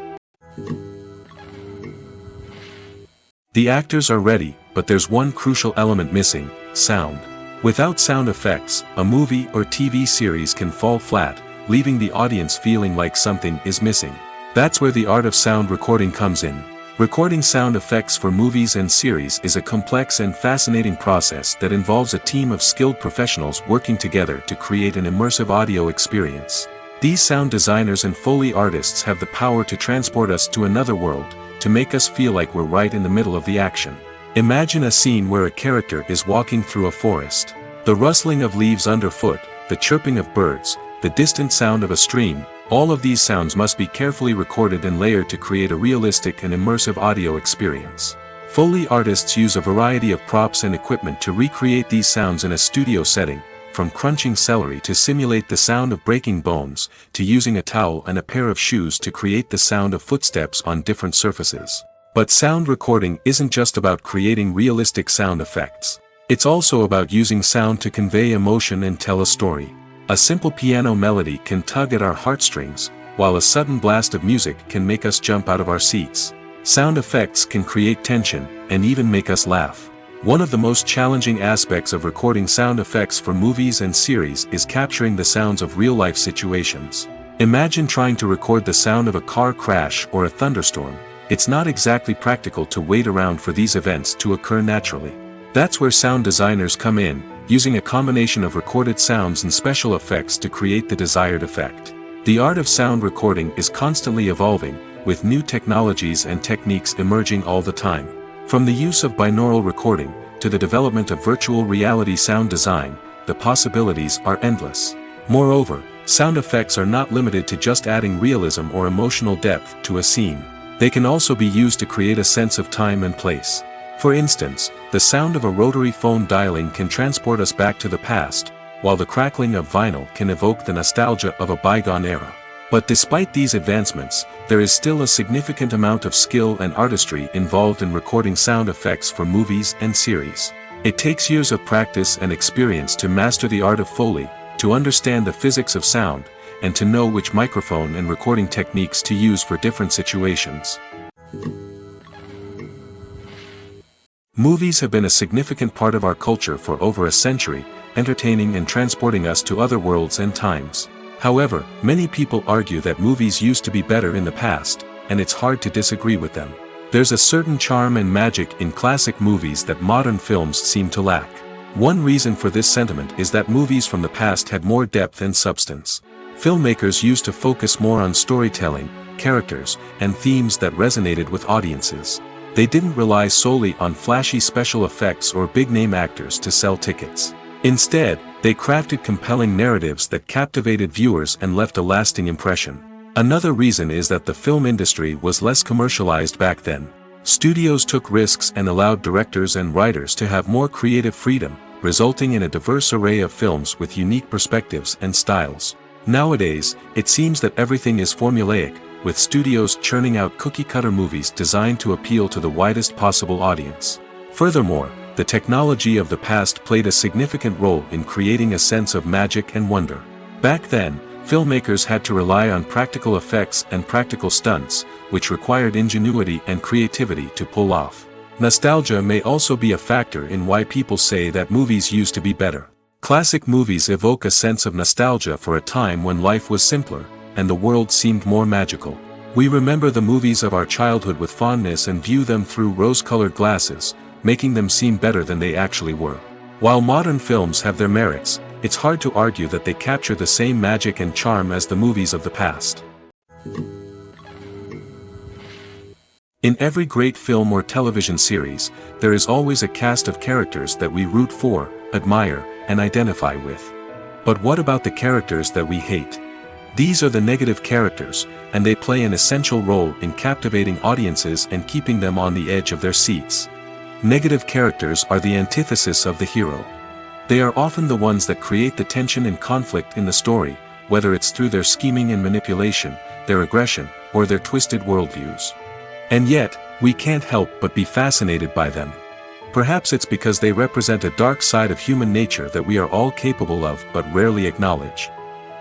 The actors are ready, but there's one crucial element missing: sound. Without sound effects, a movie or TV series can fall flat, leaving the audience feeling like something is missing. That's where the art of sound recording comes in. Recording sound effects for movies and series is a complex and fascinating process that involves a team of skilled professionals working together to create an immersive audio experience. These sound designers and Foley artists have the power to transport us to another world, to make us feel like we're right in the middle of the action. Imagine a scene where a character is walking through a forest. The rustling of leaves underfoot, the chirping of birds, the distant sound of a stream, all of these sounds must be carefully recorded and layered to create a realistic and immersive audio experience. Foley artists use a variety of props and equipment to recreate these sounds in a studio setting, from crunching celery to simulate the sound of breaking bones, to using a towel and a pair of shoes to create the sound of footsteps on different surfaces. But sound recording isn't just about creating realistic sound effects. It's also about using sound to convey emotion and tell a story. A simple piano melody can tug at our heartstrings, while a sudden blast of music can make us jump out of our seats. Sound effects can create tension, and even make us laugh. One of the most challenging aspects of recording sound effects for movies and series is capturing the sounds of real-life situations. Imagine trying to record the sound of a car crash or a thunderstorm. It's not exactly practical to wait around for these events to occur naturally. That's where sound designers come in, using a combination of recorded sounds and special effects to create the desired effect. The art of sound recording is constantly evolving, with new technologies and techniques emerging all the time. From the use of binaural recording, to the development of virtual reality sound design, the possibilities are endless. Moreover, sound effects are not limited to just adding realism or emotional depth to a scene. They can also be used to create a sense of time and place. For instance, the sound of a rotary phone dialing can transport us back to the past, while the crackling of vinyl can evoke the nostalgia of a bygone era. But despite these advancements, there is still a significant amount of skill and artistry involved in recording sound effects for movies and series. It takes years of practice and experience to master the art of Foley, to understand the physics of sound, and to know which microphone and recording techniques to use for different situations. Movies have been a significant part of our culture for over a century, entertaining and transporting us to other worlds and times. However, many people argue that movies used to be better in the past, and it's hard to disagree with them. There's a certain charm and magic in classic movies that modern films seem to lack. One reason for this sentiment is that movies from the past had more depth and substance. Filmmakers used to focus more on storytelling, characters, and themes that resonated with audiences. They didn't rely solely on flashy special effects or big-name actors to sell tickets. Instead, they crafted compelling narratives that captivated viewers and left a lasting impression. Another reason is that the film industry was less commercialized back then. Studios took risks and allowed directors and writers to have more creative freedom, resulting in a diverse array of films with unique perspectives and styles. Nowadays, it seems that everything is formulaic, with studios churning out cookie-cutter movies designed to appeal to the widest possible audience. Furthermore, the technology of the past played a significant role in creating a sense of magic and wonder. Back then, filmmakers had to rely on practical effects and practical stunts, which required ingenuity and creativity to pull off. Nostalgia may also be a factor in why people say that movies used to be better. Classic movies evoke a sense of nostalgia for a time when life was simpler, and the world seemed more magical. We remember the movies of our childhood with fondness and view them through rose-colored glasses, making them seem better than they actually were. While modern films have their merits, it's hard to argue that they capture the same magic and charm as the movies of the past. In every great film or television series, there is always a cast of characters that we root for, admire, and identify with. But what about the characters that we hate? These are the negative characters, and they play an essential role in captivating audiences and keeping them on the edge of their seats. Negative characters are the antithesis of the hero. They are often the ones that create the tension and conflict in the story, whether it's through their scheming and manipulation, their aggression, or their twisted worldviews. And yet, we can't help but be fascinated by them. Perhaps it's because they represent a dark side of human nature that we are all capable of but rarely acknowledge.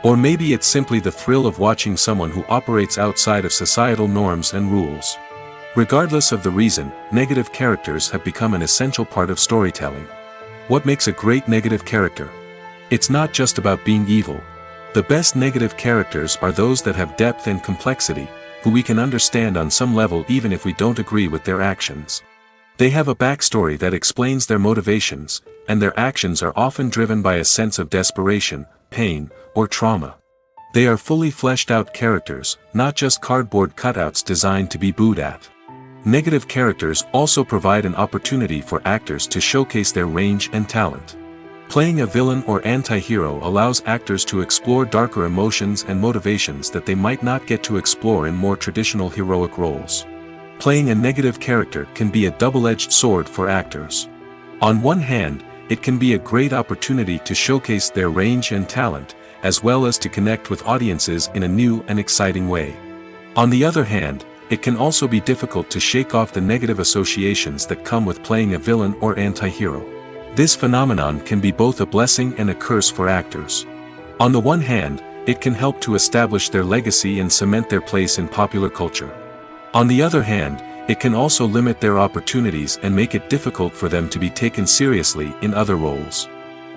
Or maybe it's simply the thrill of watching someone who operates outside of societal norms and rules. Regardless of the reason, negative characters have become an essential part of storytelling. What makes a great negative character? It's not just about being evil. The best negative characters are those that have depth and complexity, who we can understand on some level even if we don't agree with their actions. They have a backstory that explains their motivations, and their actions are often driven by a sense of desperation, pain, or trauma. They are fully fleshed out characters, not just cardboard cutouts designed to be booed at. Negative characters also provide an opportunity for actors to showcase their range and talent. Playing a villain or anti-hero allows actors to explore darker emotions and motivations that they might not get to explore in more traditional heroic roles. Playing a negative character can be a double-edged sword for actors. On one hand, it can be a great opportunity to showcase their range and talent, as well as to connect with audiences in a new and exciting way. On the other hand, it can also be difficult to shake off the negative associations that come with playing a villain or anti-hero. This phenomenon can be both a blessing and a curse for actors. On the one hand, it can help to establish their legacy and cement their place in popular culture. On the other hand, it can also limit their opportunities and make it difficult for them to be taken seriously in other roles.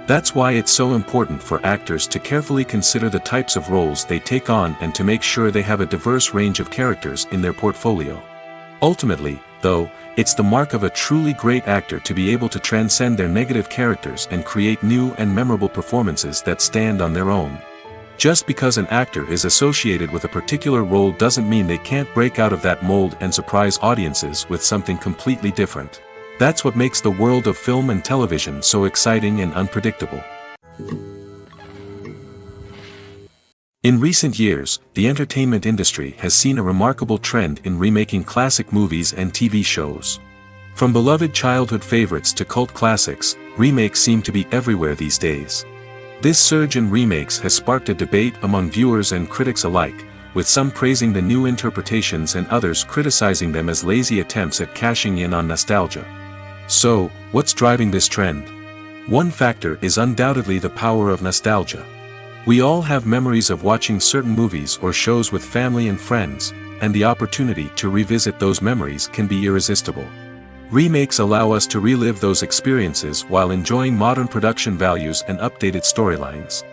That's why it's so important for actors to carefully consider the types of roles they take on and to make sure they have a diverse range of characters in their portfolio. Ultimately, though, it's the mark of a truly great actor to be able to transcend their negative characters and create new and memorable performances that stand on their own. Just because an actor is associated with a particular role doesn't mean they can't break out of that mold and surprise audiences with something completely different. That's what makes the world of film and television so exciting and unpredictable. In recent years, the entertainment industry has seen a remarkable trend in remaking classic movies and TV shows. From beloved childhood favorites to cult classics, remakes seem to be everywhere these days. This surge in remakes has sparked a debate among viewers and critics alike, with some praising the new interpretations and others criticizing them as lazy attempts at cashing in on nostalgia. So, what's driving this trend? One factor is undoubtedly the power of nostalgia. We all have memories of watching certain movies or shows with family and friends, and the opportunity to revisit those memories can be irresistible. Remakes allow us to relive those experiences while enjoying modern production values and updated storylines.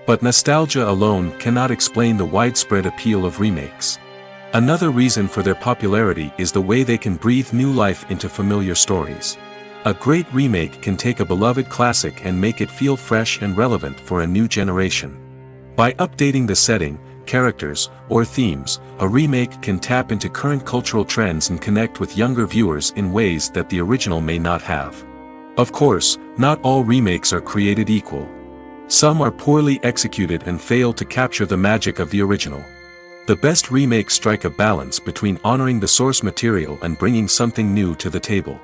But nostalgia alone cannot explain the widespread appeal of remakes. Another reason for their popularity is the way they can breathe new life into familiar stories. A great remake can take a beloved classic and make it feel fresh and relevant for a new generation. By updating the setting, characters, or themes, a remake can tap into current cultural trends and connect with younger viewers in ways that the original may not have. Of course, not all remakes are created equal. Some are poorly executed and fail to capture the magic of the original. The best remakes strike a balance between honoring the source material and bringing something new to the table.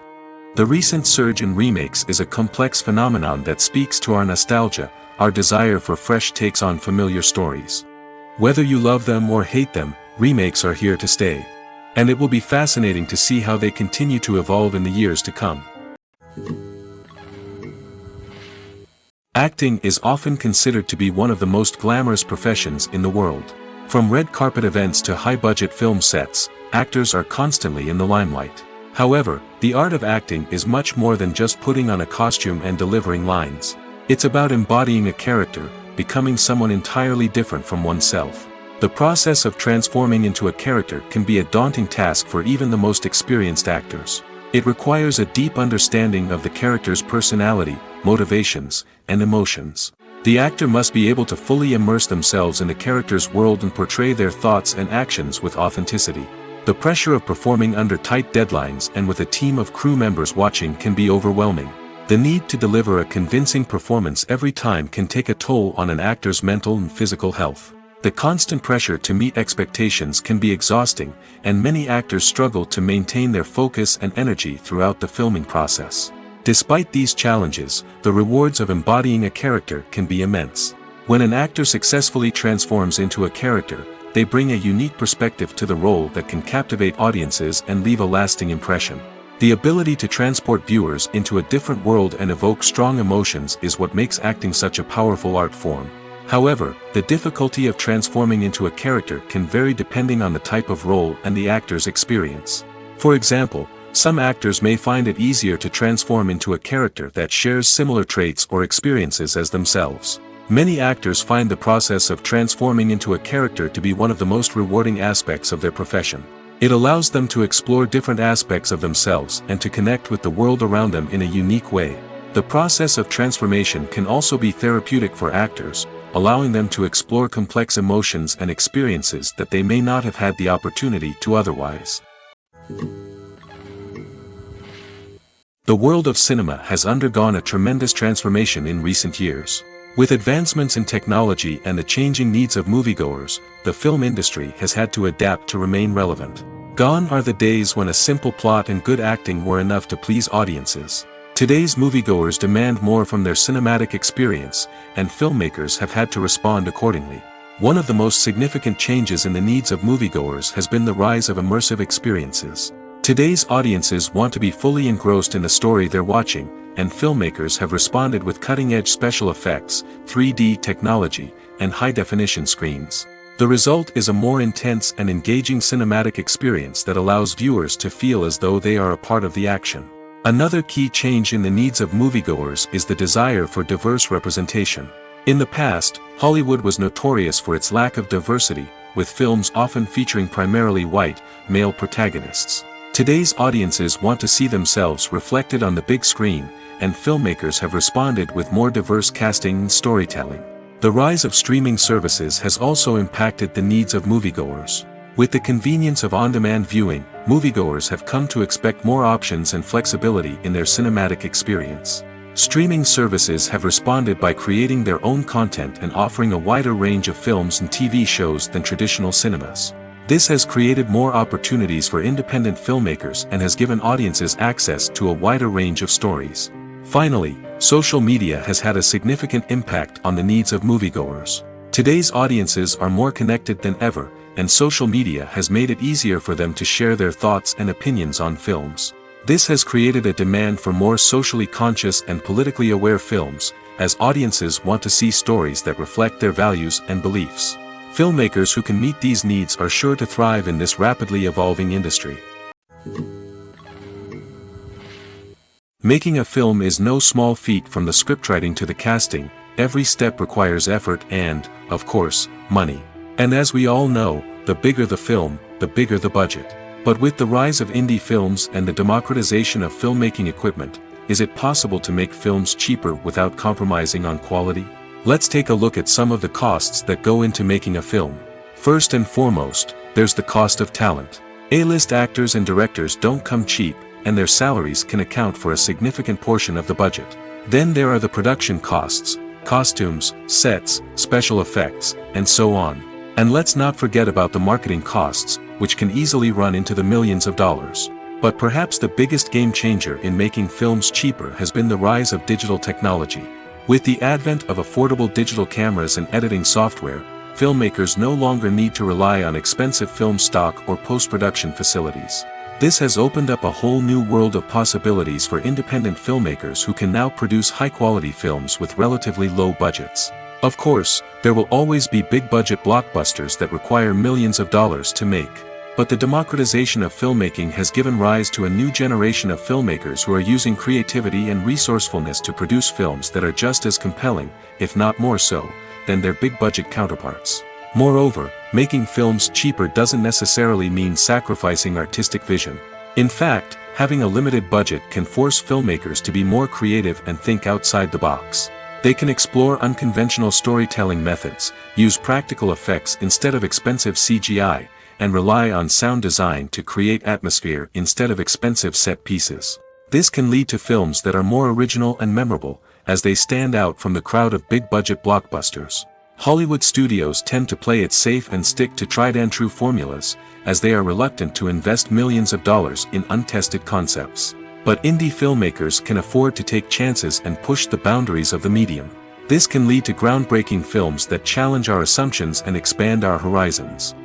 The recent surge in remakes is a complex phenomenon that speaks to our nostalgia, our desire for fresh takes on familiar stories. Whether you love them or hate them, remakes are here to stay. And it will be fascinating to see how they continue to evolve in the years to come. Acting is often considered to be one of the most glamorous professions in the world. From red carpet events to high-budget film sets, actors are constantly in the limelight. However, the art of acting is much more than just putting on a costume and delivering lines. It's about embodying a character, becoming someone entirely different from oneself. The process of transforming into a character can be a daunting task for even the most experienced actors. It requires a deep understanding of the character's personality, motivations, and emotions. The actor must be able to fully immerse themselves in the character's world and portray their thoughts and actions with authenticity. The pressure of performing under tight deadlines and with a team of crew members watching can be overwhelming. The need to deliver a convincing performance every time can take a toll on an actor's mental and physical health. The constant pressure to meet expectations can be exhausting, and many actors struggle to maintain their focus and energy throughout the filming process. Despite these challenges, the rewards of embodying a character can be immense. When an actor successfully transforms into a character, they bring a unique perspective to the role that can captivate audiences and leave a lasting impression. The ability to transport viewers into a different world and evoke strong emotions is what makes acting such a powerful art form. However, the difficulty of transforming into a character can vary depending on the type of role and the actor's experience. For example, some actors may find it easier to transform into a character that shares similar traits or experiences as themselves. Many actors find the process of transforming into a character to be one of the most rewarding aspects of their profession. It allows them to explore different aspects of themselves and to connect with the world around them in a unique way. The process of transformation can also be therapeutic for actors, allowing them to explore complex emotions and experiences that they may not have had the opportunity to otherwise. The world of cinema has undergone a tremendous transformation in recent years. With advancements in technology and the changing needs of moviegoers, the film industry has had to adapt to remain relevant. Gone are the days when a simple plot and good acting were enough to please audiences. Today's moviegoers demand more from their cinematic experience, and filmmakers have had to respond accordingly. One of the most significant changes in the needs of moviegoers has been the rise of immersive experiences. Today's audiences want to be fully engrossed in the story they're watching, and filmmakers have responded with cutting-edge special effects, 3D technology, and high-definition screens. The result is a more intense and engaging cinematic experience that allows viewers to feel as though they are a part of the action. Another key change in the needs of moviegoers is the desire for diverse representation. In the past, Hollywood was notorious for its lack of diversity, with films often featuring primarily white, male protagonists. Today's audiences want to see themselves reflected on the big screen, and filmmakers have responded with more diverse casting and storytelling. The rise of streaming services has also impacted the needs of moviegoers. With the convenience of on-demand viewing, moviegoers have come to expect more options and flexibility in their cinematic experience. Streaming services have responded by creating their own content and offering a wider range of films and TV shows than traditional cinemas. This has created more opportunities for independent filmmakers and has given audiences access to a wider range of stories. Finally, social media has had a significant impact on the needs of moviegoers. Today's audiences are more connected than ever, and social media has made it easier for them to share their thoughts and opinions on films. This has created a demand for more socially conscious and politically aware films, as audiences want to see stories that reflect their values and beliefs. Filmmakers who can meet these needs are sure to thrive in this rapidly evolving industry. Making a film is no small feat. From the scriptwriting to the casting, every step requires effort and, of course, money. And as we all know, the bigger the film, the bigger the budget. But with the rise of indie films and the democratization of filmmaking equipment, is it possible to make films cheaper without compromising on quality? Let's take a look at some of the costs that go into making a film. First and foremost, there's the cost of talent. A-list actors and directors don't come cheap, and their salaries can account for a significant portion of the budget. Then there are the production costs, costumes, sets, special effects, and so on. And let's not forget about the marketing costs, which can easily run into the millions of dollars. But perhaps the biggest game changer in making films cheaper has been the rise of digital technology. With the advent of affordable digital cameras and editing software, filmmakers no longer need to rely on expensive film stock or post-production facilities. This has opened up a whole new world of possibilities for independent filmmakers who can now produce high-quality films with relatively low budgets. Of course, there will always be big-budget blockbusters that require millions of dollars to make. But the democratization of filmmaking has given rise to a new generation of filmmakers who are using creativity and resourcefulness to produce films that are just as compelling, if not more so, than their big-budget counterparts. Moreover, making films cheaper doesn't necessarily mean sacrificing artistic vision. In fact, having a limited budget can force filmmakers to be more creative and think outside the box. They can explore unconventional storytelling methods, use practical effects instead of expensive CGI, and rely on sound design to create atmosphere instead of expensive set pieces. This can lead to films that are more original and memorable, as they stand out from the crowd of big-budget blockbusters. Hollywood studios tend to play it safe and stick to tried-and-true formulas, as they are reluctant to invest millions of dollars in untested concepts. But indie filmmakers can afford to take chances and push the boundaries of the medium. This can lead to groundbreaking films that challenge our assumptions and expand our horizons.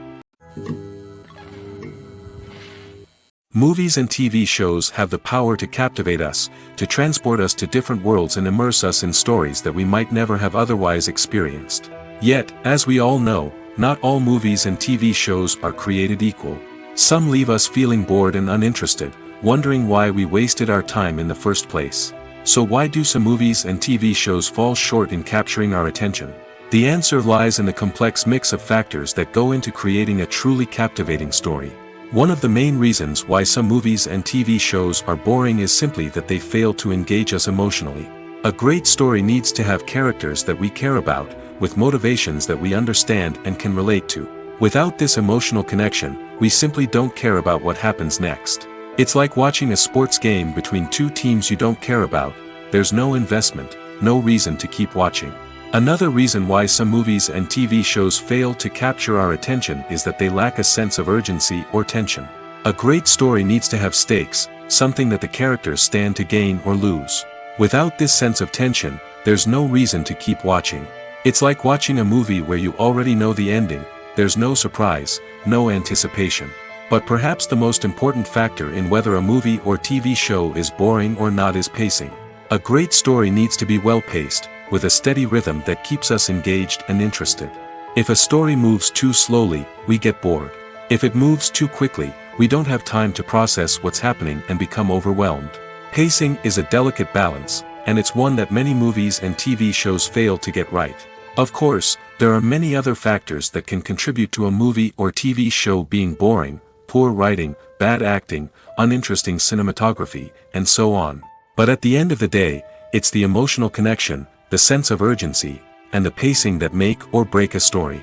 Movies and TV shows have the power to captivate us, to transport us to different worlds and immerse us in stories that we might never have otherwise experienced. Yet, as we all know, not all movies and TV shows are created equal. Some leave us feeling bored and uninterested, wondering why we wasted our time in the first place. So why do some movies and TV shows fall short in capturing our attention? The answer lies in the complex mix of factors that go into creating a truly captivating story. One of the main reasons why some movies and TV shows are boring is simply that they fail to engage us emotionally. A great story needs to have characters that we care about, with motivations that we understand and can relate to. Without this emotional connection, we simply don't care about what happens next. It's like watching a sports game between two teams you don't care about. There's no investment, no reason to keep watching. Another reason why some movies and TV shows fail to capture our attention is that they lack a sense of urgency or tension. A great story needs to have stakes, something that the characters stand to gain or lose. Without this sense of tension, there's no reason to keep watching. It's like watching a movie where you already know the ending. There's no surprise, no anticipation. But perhaps the most important factor in whether a movie or TV show is boring or not is pacing. A great story needs to be well-paced, with a steady rhythm that keeps us engaged and interested. If a story moves too slowly, we get bored. If it moves too quickly, we don't have time to process what's happening and become overwhelmed. Pacing is a delicate balance, and it's one that many movies and TV shows fail to get right. Of course, there are many other factors that can contribute to a movie or TV show being boring: poor writing, bad acting, uninteresting cinematography, and so on. But at the end of the day, it's the emotional connection, the sense of urgency, and the pacing that make or break a story.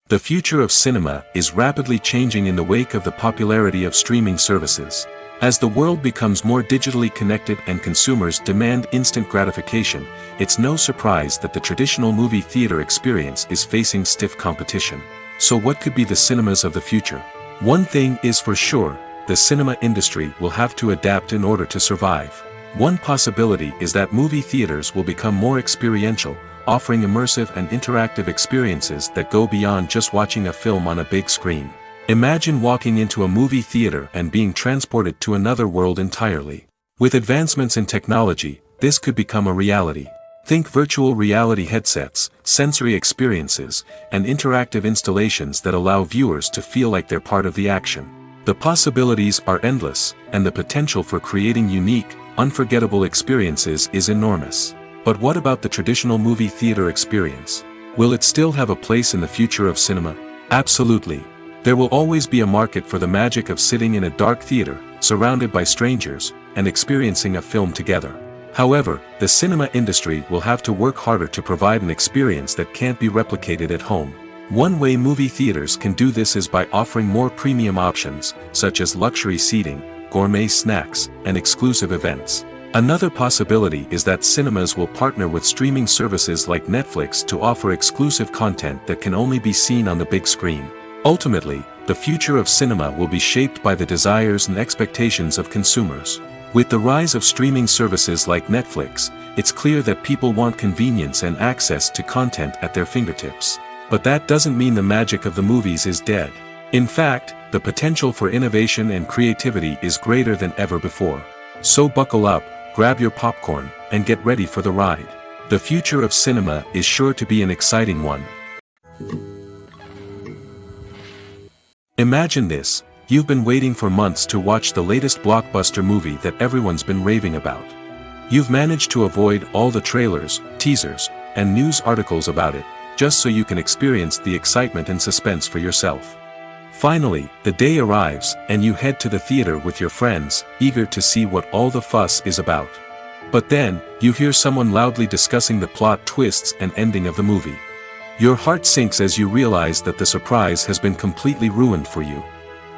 The future of cinema is rapidly changing in the wake of the popularity of streaming services. As the world becomes more digitally connected and consumers demand instant gratification, it's no surprise that the traditional movie theater experience is facing stiff competition. So what could be the cinemas of the future? One thing is for sure, the cinema industry will have to adapt in order to survive. One possibility is that movie theaters will become more experiential, offering immersive and interactive experiences that go beyond just watching a film on a big screen. Imagine walking into a movie theater and being transported to another world entirely. With advancements in technology, this could become a reality. Think virtual reality headsets, sensory experiences, and interactive installations that allow viewers to feel like they're part of the action. The possibilities are endless, and the potential for creating unique, unforgettable experiences is enormous. But what about the traditional movie theater experience? Will it still have a place in the future of cinema? Absolutely. There will always be a market for the magic of sitting in a dark theater, surrounded by strangers, and experiencing a film together. However, the cinema industry will have to work harder to provide an experience that can't be replicated at home. One way movie theaters can do this is by offering more premium options, such as luxury seating, gourmet snacks, and exclusive events. Another possibility is that cinemas will partner with streaming services like Netflix to offer exclusive content that can only be seen on the big screen. Ultimately, the future of cinema will be shaped by the desires and expectations of consumers. With the rise of streaming services like Netflix, it's clear that people want convenience and access to content at their fingertips. But that doesn't mean the magic of the movies is dead. In fact, the potential for innovation and creativity is greater than ever before. So buckle up, grab your popcorn, and get ready for the ride. The future of cinema is sure to be an exciting one. Imagine this: you've been waiting for months to watch the latest blockbuster movie that everyone's been raving about. You've managed to avoid all the trailers, teasers, and news articles about it, just so you can experience the excitement and suspense for yourself. Finally, the day arrives, and you head to the theater with your friends, eager to see what all the fuss is about. But then, you hear someone loudly discussing the plot twists and ending of the movie. Your heart sinks as you realize that the surprise has been completely ruined for you.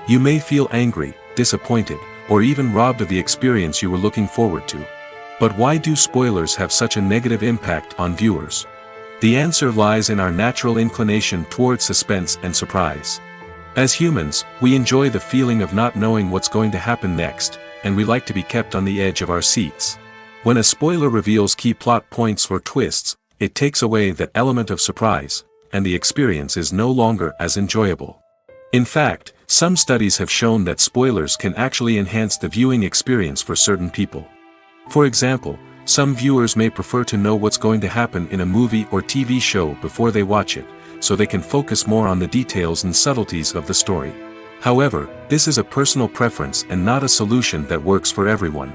You may feel angry, disappointed, or even robbed of the experience you were looking forward to. But why do spoilers have such a negative impact on viewers? The answer lies in our natural inclination toward suspense and surprise. As humans, we enjoy the feeling of not knowing what's going to happen next, and we like to be kept on the edge of our seats. When a spoiler reveals key plot points or twists, it takes away that element of surprise, and the experience is no longer as enjoyable. In fact, some studies have shown that spoilers can actually enhance the viewing experience for certain people. For example, some viewers may prefer to know what's going to happen in a movie or TV show before they watch it, so they can focus more on the details and subtleties of the story. However, this is a personal preference and not a solution that works for everyone.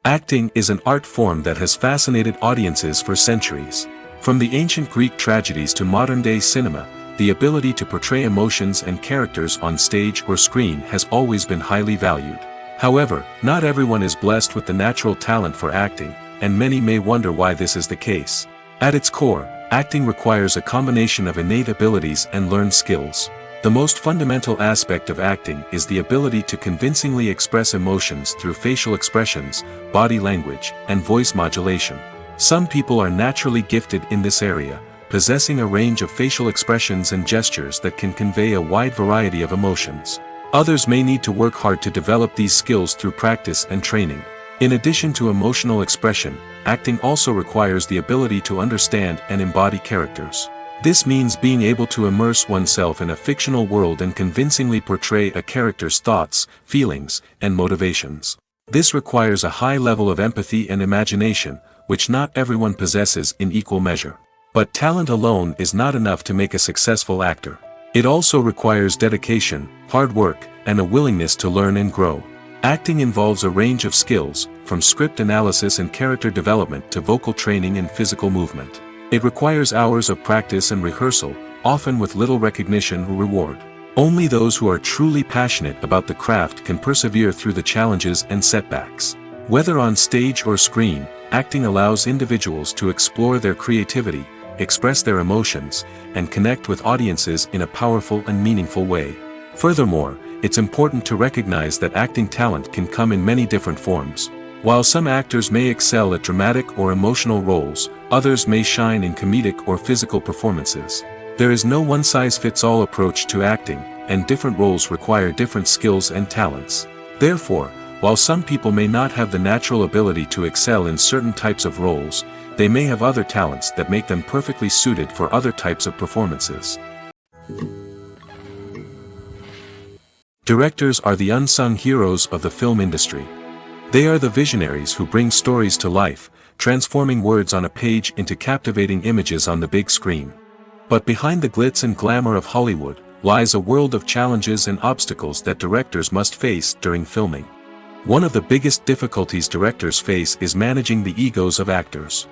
Acting is an art form that has fascinated audiences for centuries. From the ancient Greek tragedies to modern-day cinema, the ability to portray emotions and characters on stage or screen has always been highly valued. However, not everyone is blessed with the natural talent for acting, and many may wonder why this is the case. At its core, acting requires a combination of innate abilities and learned skills. The most fundamental aspect of acting is the ability to convincingly express emotions through facial expressions, body language, and voice modulation. Some people are naturally gifted in this area, possessing a range of facial expressions and gestures that can convey a wide variety of emotions. Others may need to work hard to develop these skills through practice and training. In addition to emotional expression, acting also requires the ability to understand and embody characters. This means being able to immerse oneself in a fictional world and convincingly portray a character's thoughts, feelings, and motivations. This requires a high level of empathy and imagination, which not everyone possesses in equal measure. But talent alone is not enough to make a successful actor. It also requires dedication, hard work, and a willingness to learn and grow. Acting involves a range of skills, from script analysis and character development to vocal training and physical movement. It requires hours of practice and rehearsal, often with little recognition or reward. Only those who are truly passionate about the craft can persevere through the challenges and setbacks. Whether on stage or screen, acting allows individuals to explore their creativity, express their emotions, and connect with audiences in a powerful and meaningful way. Furthermore, it's important to recognize that acting talent can come in many different forms. While some actors may excel at dramatic or emotional roles, others may shine in comedic or physical performances. There is no one-size-fits-all approach to acting, and different roles require different skills and talents. Therefore, while some people may not have the natural ability to excel in certain types of roles, they may have other talents that make them perfectly suited for other types of performances. Directors are the unsung heroes of the film industry. They are the visionaries who bring stories to life, transforming words on a page into captivating images on the big screen. But behind the glitz and glamour of Hollywood, lies a world of challenges and obstacles that directors must face during filming. One of the biggest difficulties directors face is managing the egos of actors.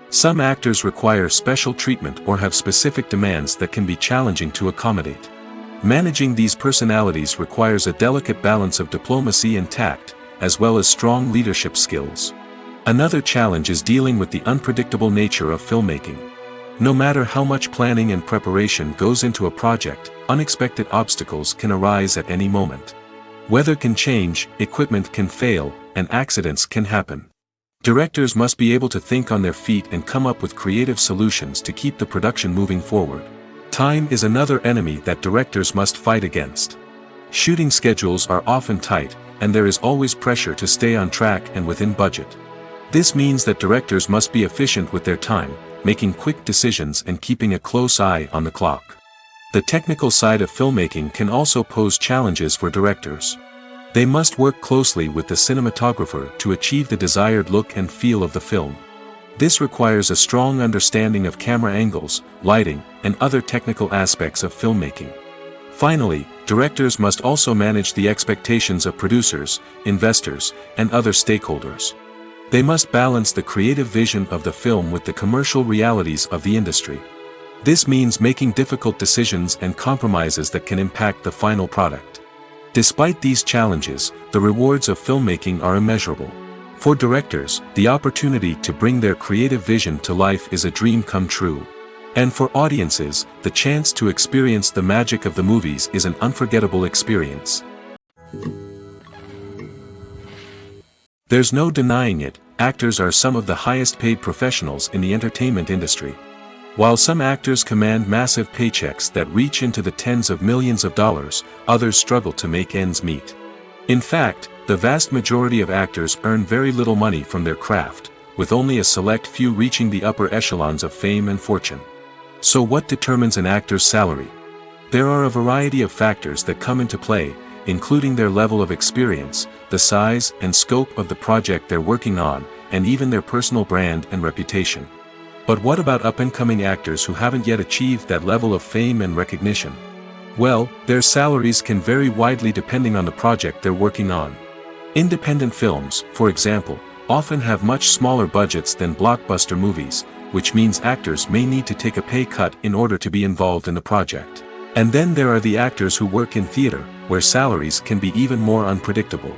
Some actors require special treatment or have specific demands that can be challenging to accommodate. Managing these personalities requires a delicate balance of diplomacy and tact, as well as strong leadership skills. Another challenge is dealing with the unpredictable nature of filmmaking. No matter how much planning and preparation goes into a project, unexpected obstacles can arise at any moment. Weather can change, equipment can fail, and accidents can happen. Directors must be able to think on their feet and come up with creative solutions to keep the production moving forward. Time is another enemy that directors must fight against. Shooting schedules are often tight, and there is always pressure to stay on track and within budget. This means that directors must be efficient with their time, making quick decisions and keeping a close eye on the clock. The technical side of filmmaking can also pose challenges for directors. They must work closely with the cinematographer to achieve the desired look and feel of the film. This requires a strong understanding of camera angles, lighting, and other technical aspects of filmmaking. Finally, directors must also manage the expectations of producers, investors, and other stakeholders. They must balance the creative vision of the film with the commercial realities of the industry. This means making difficult decisions and compromises that can impact the final product. Despite these challenges, the rewards of filmmaking are immeasurable. For directors, the opportunity to bring their creative vision to life is a dream come true. And for audiences, the chance to experience the magic of the movies is an unforgettable experience. There's no denying it, actors are some of the highest paid professionals in the entertainment industry. While some actors command massive paychecks that reach into the tens of millions of dollars, others struggle to make ends meet. In fact, the vast majority of actors earn very little money from their craft, with only a select few reaching the upper echelons of fame and fortune. So what determines an actor's salary? There are a variety of factors that come into play, including their level of experience, the size and scope of the project they're working on, and even their personal brand and reputation. But what about up-and-coming actors who haven't yet achieved that level of fame and recognition? Well, their salaries can vary widely depending on the project they're working on. Independent films, for example, often have much smaller budgets than blockbuster movies, which means actors may need to take a pay cut in order to be involved in the project. And then there are the actors who work in theater, where salaries can be even more unpredictable.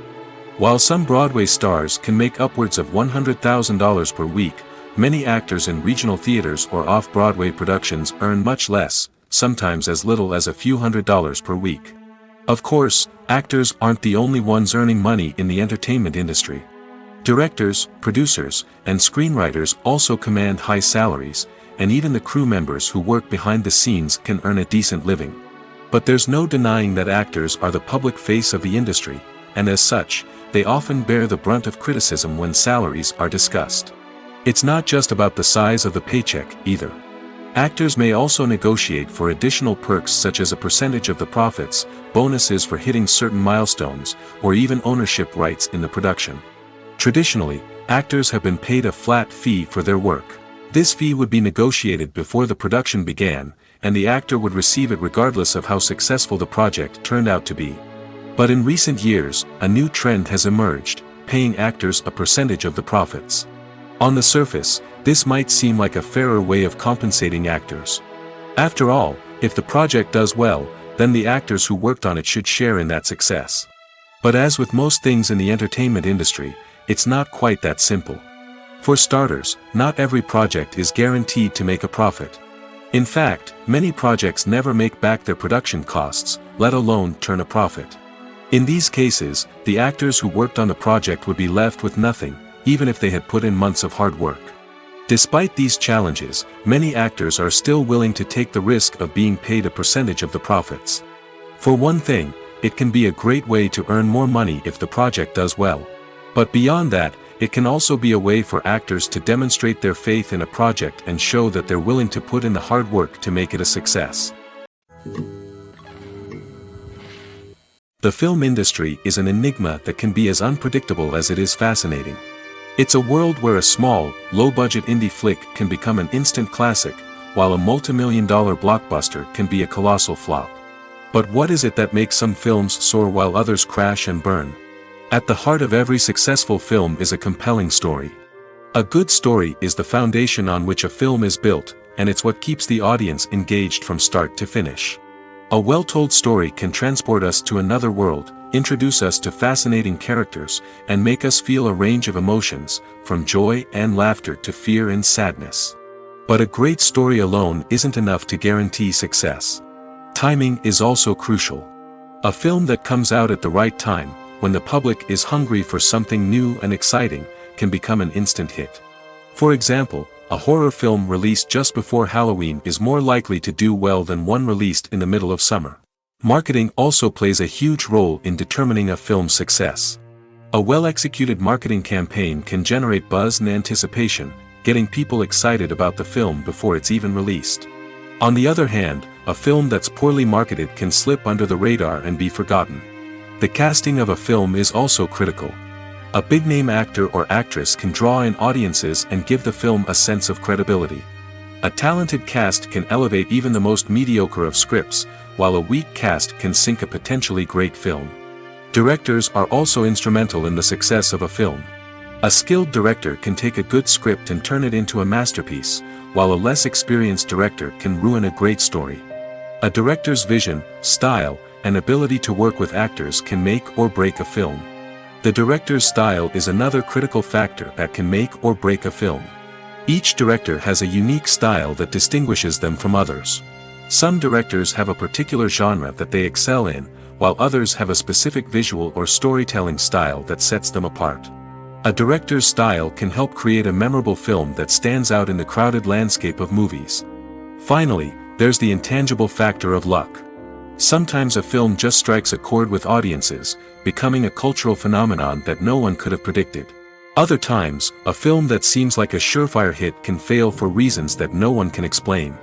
While some Broadway stars can make upwards of $100,000 per week, many actors in regional theaters or off-Broadway productions earn much less, sometimes as little as a few $100s per week. Of course, actors aren't the only ones earning money in the entertainment industry. Directors, producers, and screenwriters also command high salaries, and even the crew members who work behind the scenes can earn a decent living. But there's no denying that actors are the public face of the industry, and as such, they often bear the brunt of criticism when salaries are discussed. It's not just about the size of the paycheck, either. Actors may also negotiate for additional perks such as a percentage of the profits, bonuses for hitting certain milestones, or even ownership rights in the production. Traditionally, actors have been paid a flat fee for their work. This fee would be negotiated before the production began, and the actor would receive it regardless of how successful the project turned out to be. But in recent years, a new trend has emerged, paying actors a percentage of the profits. On the surface, this might seem like a fairer way of compensating actors. After all, if the project does well, then the actors who worked on it should share in that success. But as with most things in the entertainment industry, it's not quite that simple. For starters, not every project is guaranteed to make a profit. In fact, many projects never make back their production costs, let alone turn a profit. In these cases, the actors who worked on the project would be left with nothing, even if they had put in months of hard work. Despite these challenges, many actors are still willing to take the risk of being paid a percentage of the profits. For one thing, it can be a great way to earn more money if the project does well. But beyond that, it can also be a way for actors to demonstrate their faith in a project and show that they're willing to put in the hard work to make it a success. The film industry is an enigma that can be as unpredictable as it is fascinating. It's a world where a small, low-budget indie flick can become an instant classic, while a multi-million-dollar blockbuster can be a colossal flop. But what is it that makes some films soar while others crash and burn? At the heart of every successful film is a compelling story. A good story is the foundation on which a film is built, and it's what keeps the audience engaged from start to finish. A well-told story can transport us to another world, introduce us to fascinating characters, and make us feel a range of emotions, from joy and laughter to fear and sadness. But a great story alone isn't enough to guarantee success. Timing is also crucial. A film that comes out at the right time, when the public is hungry for something new and exciting, can become an instant hit. For example, a horror film released just before Halloween is more likely to do well than one released in the middle of summer. Marketing also plays a huge role in determining a film's success. A well-executed marketing campaign can generate buzz and anticipation, getting people excited about the film before it's even released. On the other hand, a film that's poorly marketed can slip under the radar and be forgotten. The casting of a film is also critical. A big-name actor or actress can draw in audiences and give the film a sense of credibility. A talented cast can elevate even the most mediocre of scripts, while a weak cast can sink a potentially great film. Directors are also instrumental in the success of a film. A skilled director can take a good script and turn it into a masterpiece, while a less experienced director can ruin a great story. A director's vision, style, and ability to work with actors can make or break a film. The director's style is another critical factor that can make or break a film. Each director has a unique style that distinguishes them from others. Some directors have a particular genre that they excel in, while others have a specific visual or storytelling style that sets them apart. A director's style can help create a memorable film that stands out in the crowded landscape of movies. Finally, there's the intangible factor of luck. Sometimes a film just strikes a chord with audiences, becoming a cultural phenomenon that no one could have predicted. Other times, a film that seems like a surefire hit can fail for reasons that no one can explain.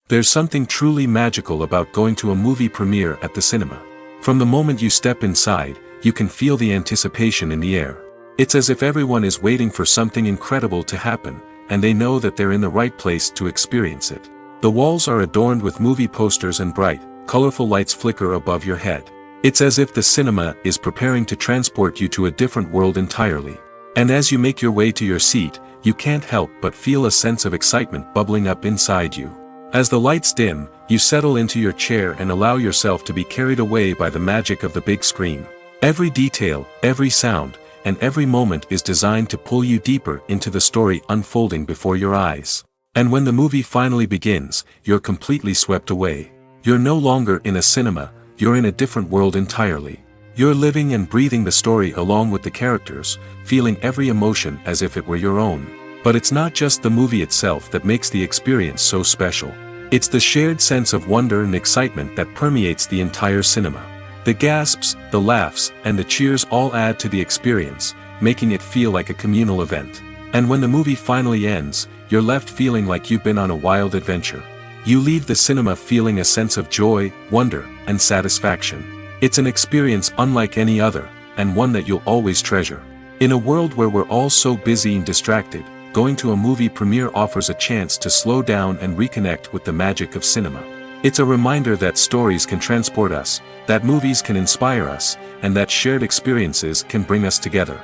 There's something truly magical about going to a movie premiere at the cinema. From the moment you step inside, you can feel the anticipation in the air. It's as if everyone is waiting for something incredible to happen, and they know that they're in the right place to experience it. The walls are adorned with movie posters and bright, colorful lights flicker above your head. It's as if the cinema is preparing to transport you to a different world entirely. And as you make your way to your seat, you can't help but feel a sense of excitement bubbling up inside you. As the lights dim, you settle into your chair and allow yourself to be carried away by the magic of the big screen. Every detail, every sound, and every moment is designed to pull you deeper into the story unfolding before your eyes. And when the movie finally begins, you're completely swept away. You're no longer in a cinema, you're in a different world entirely. You're living and breathing the story along with the characters, feeling every emotion as if it were your own. But it's not just the movie itself that makes the experience so special. It's the shared sense of wonder and excitement that permeates the entire cinema. The gasps, the laughs, and the cheers all add to the experience, making it feel like a communal event. And when the movie finally ends, you're left feeling like you've been on a wild adventure. You leave the cinema feeling a sense of joy, wonder, and satisfaction. It's an experience unlike any other, and one that you'll always treasure. In a world where we're all so busy and distracted, going to a movie premiere offers a chance to slow down and reconnect with the magic of cinema. It's a reminder that stories can transport us, that movies can inspire us, and that shared experiences can bring us together.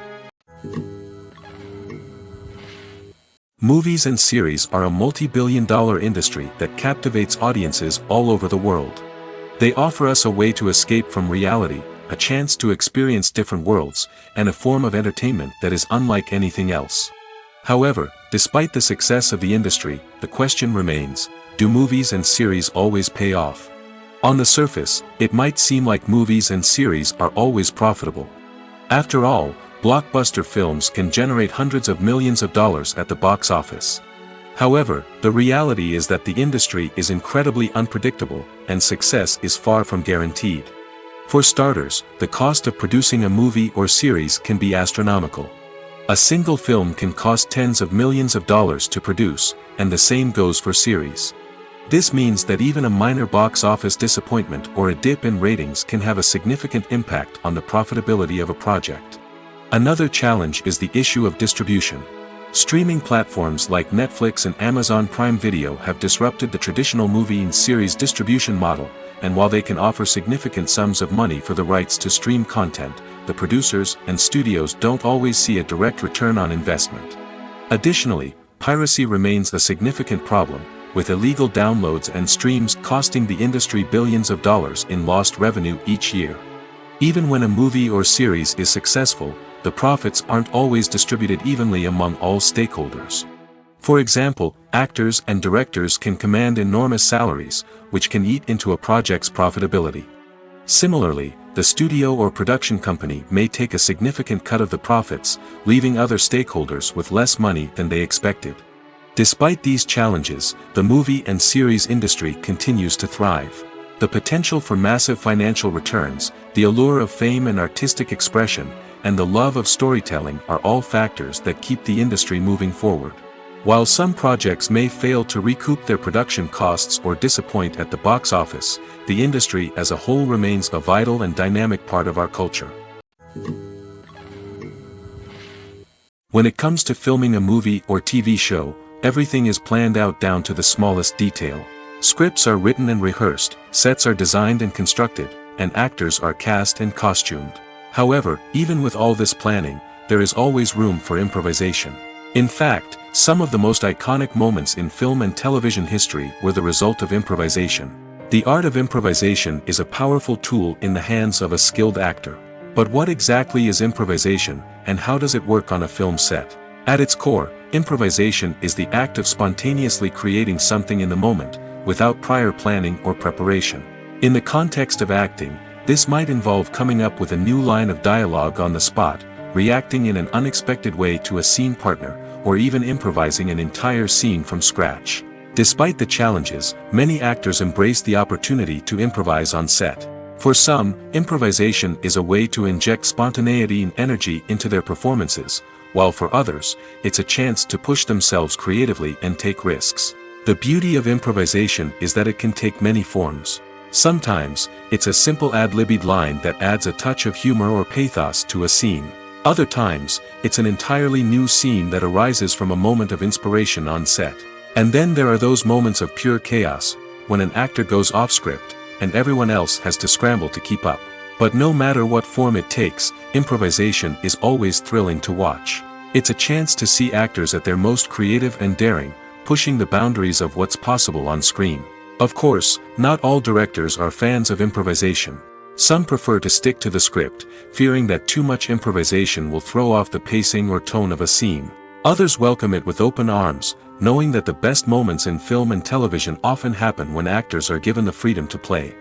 Movies and series are a multi-billion-dollar industry that captivates audiences all over the world. They offer us a way to escape from reality, a chance to experience different worlds, and a form of entertainment that is unlike anything else. However, despite the success of the industry, the question remains, do movies and series always pay off? On the surface, it might seem like movies and series are always profitable. After all, blockbuster films can generate hundreds of millions of dollars at the box office. However, the reality is that the industry is incredibly unpredictable, and success is far from guaranteed. For starters, the cost of producing a movie or series can be astronomical. A single film can cost tens of millions of dollars to produce, and the same goes for series. This means that even a minor box office disappointment or a dip in ratings can have a significant impact on the profitability of a project. Another challenge is the issue of distribution. Streaming platforms like Netflix and Amazon Prime Video have disrupted the traditional movie and series distribution model, and while they can offer significant sums of money for the rights to stream content, the producers and studios don't always see a direct return on investment. Additionally, piracy remains a significant problem, with illegal downloads and streams costing the industry billions of dollars in lost revenue each year. Even when a movie or series is successful, the profits aren't always distributed evenly among all stakeholders. For example, actors and directors can command enormous salaries, which can eat into a project's profitability. Similarly, the studio or production company may take a significant cut of the profits, leaving other stakeholders with less money than they expected. Despite these challenges, the movie and series industry continues to thrive. The potential for massive financial returns, the allure of fame and artistic expression, and the love of storytelling are all factors that keep the industry moving forward. While some projects may fail to recoup their production costs or disappoint at the box office, the industry as a whole remains a vital and dynamic part of our culture. When it comes to filming a movie or TV show, everything is planned out down to the smallest detail. Scripts are written and rehearsed, sets are designed and constructed, and actors are cast and costumed. However, even with all this planning, there is always room for improvisation. In fact, some of the most iconic moments in film and television history were the result of improvisation. The art of improvisation is a powerful tool in the hands of a skilled actor. But what exactly is improvisation, and how does it work on a film set? At its core, improvisation is the act of spontaneously creating something in the moment, without prior planning or preparation. In the context of acting, this might involve coming up with a new line of dialogue on the spot, reacting in an unexpected way to a scene partner, or even improvising an entire scene from scratch. Despite the challenges, many actors embrace the opportunity to improvise on set. For some, improvisation is a way to inject spontaneity and energy into their performances, while for others, it's a chance to push themselves creatively and take risks. The beauty of improvisation is that it can take many forms. Sometimes, it's a simple ad-libbed line that adds a touch of humor or pathos to a scene. Other times, it's an entirely new scene that arises from a moment of inspiration on set. And then there are those moments of pure chaos, when an actor goes off script, and everyone else has to scramble to keep up. But no matter what form it takes, improvisation is always thrilling to watch. It's a chance to see actors at their most creative and daring, pushing the boundaries of what's possible on screen. Of course, not all directors are fans of improvisation. Some prefer to stick to the script, fearing that too much improvisation will throw off the pacing or tone of a scene. Others welcome it with open arms, knowing that the best moments in film and television often happen when actors are given the freedom to play.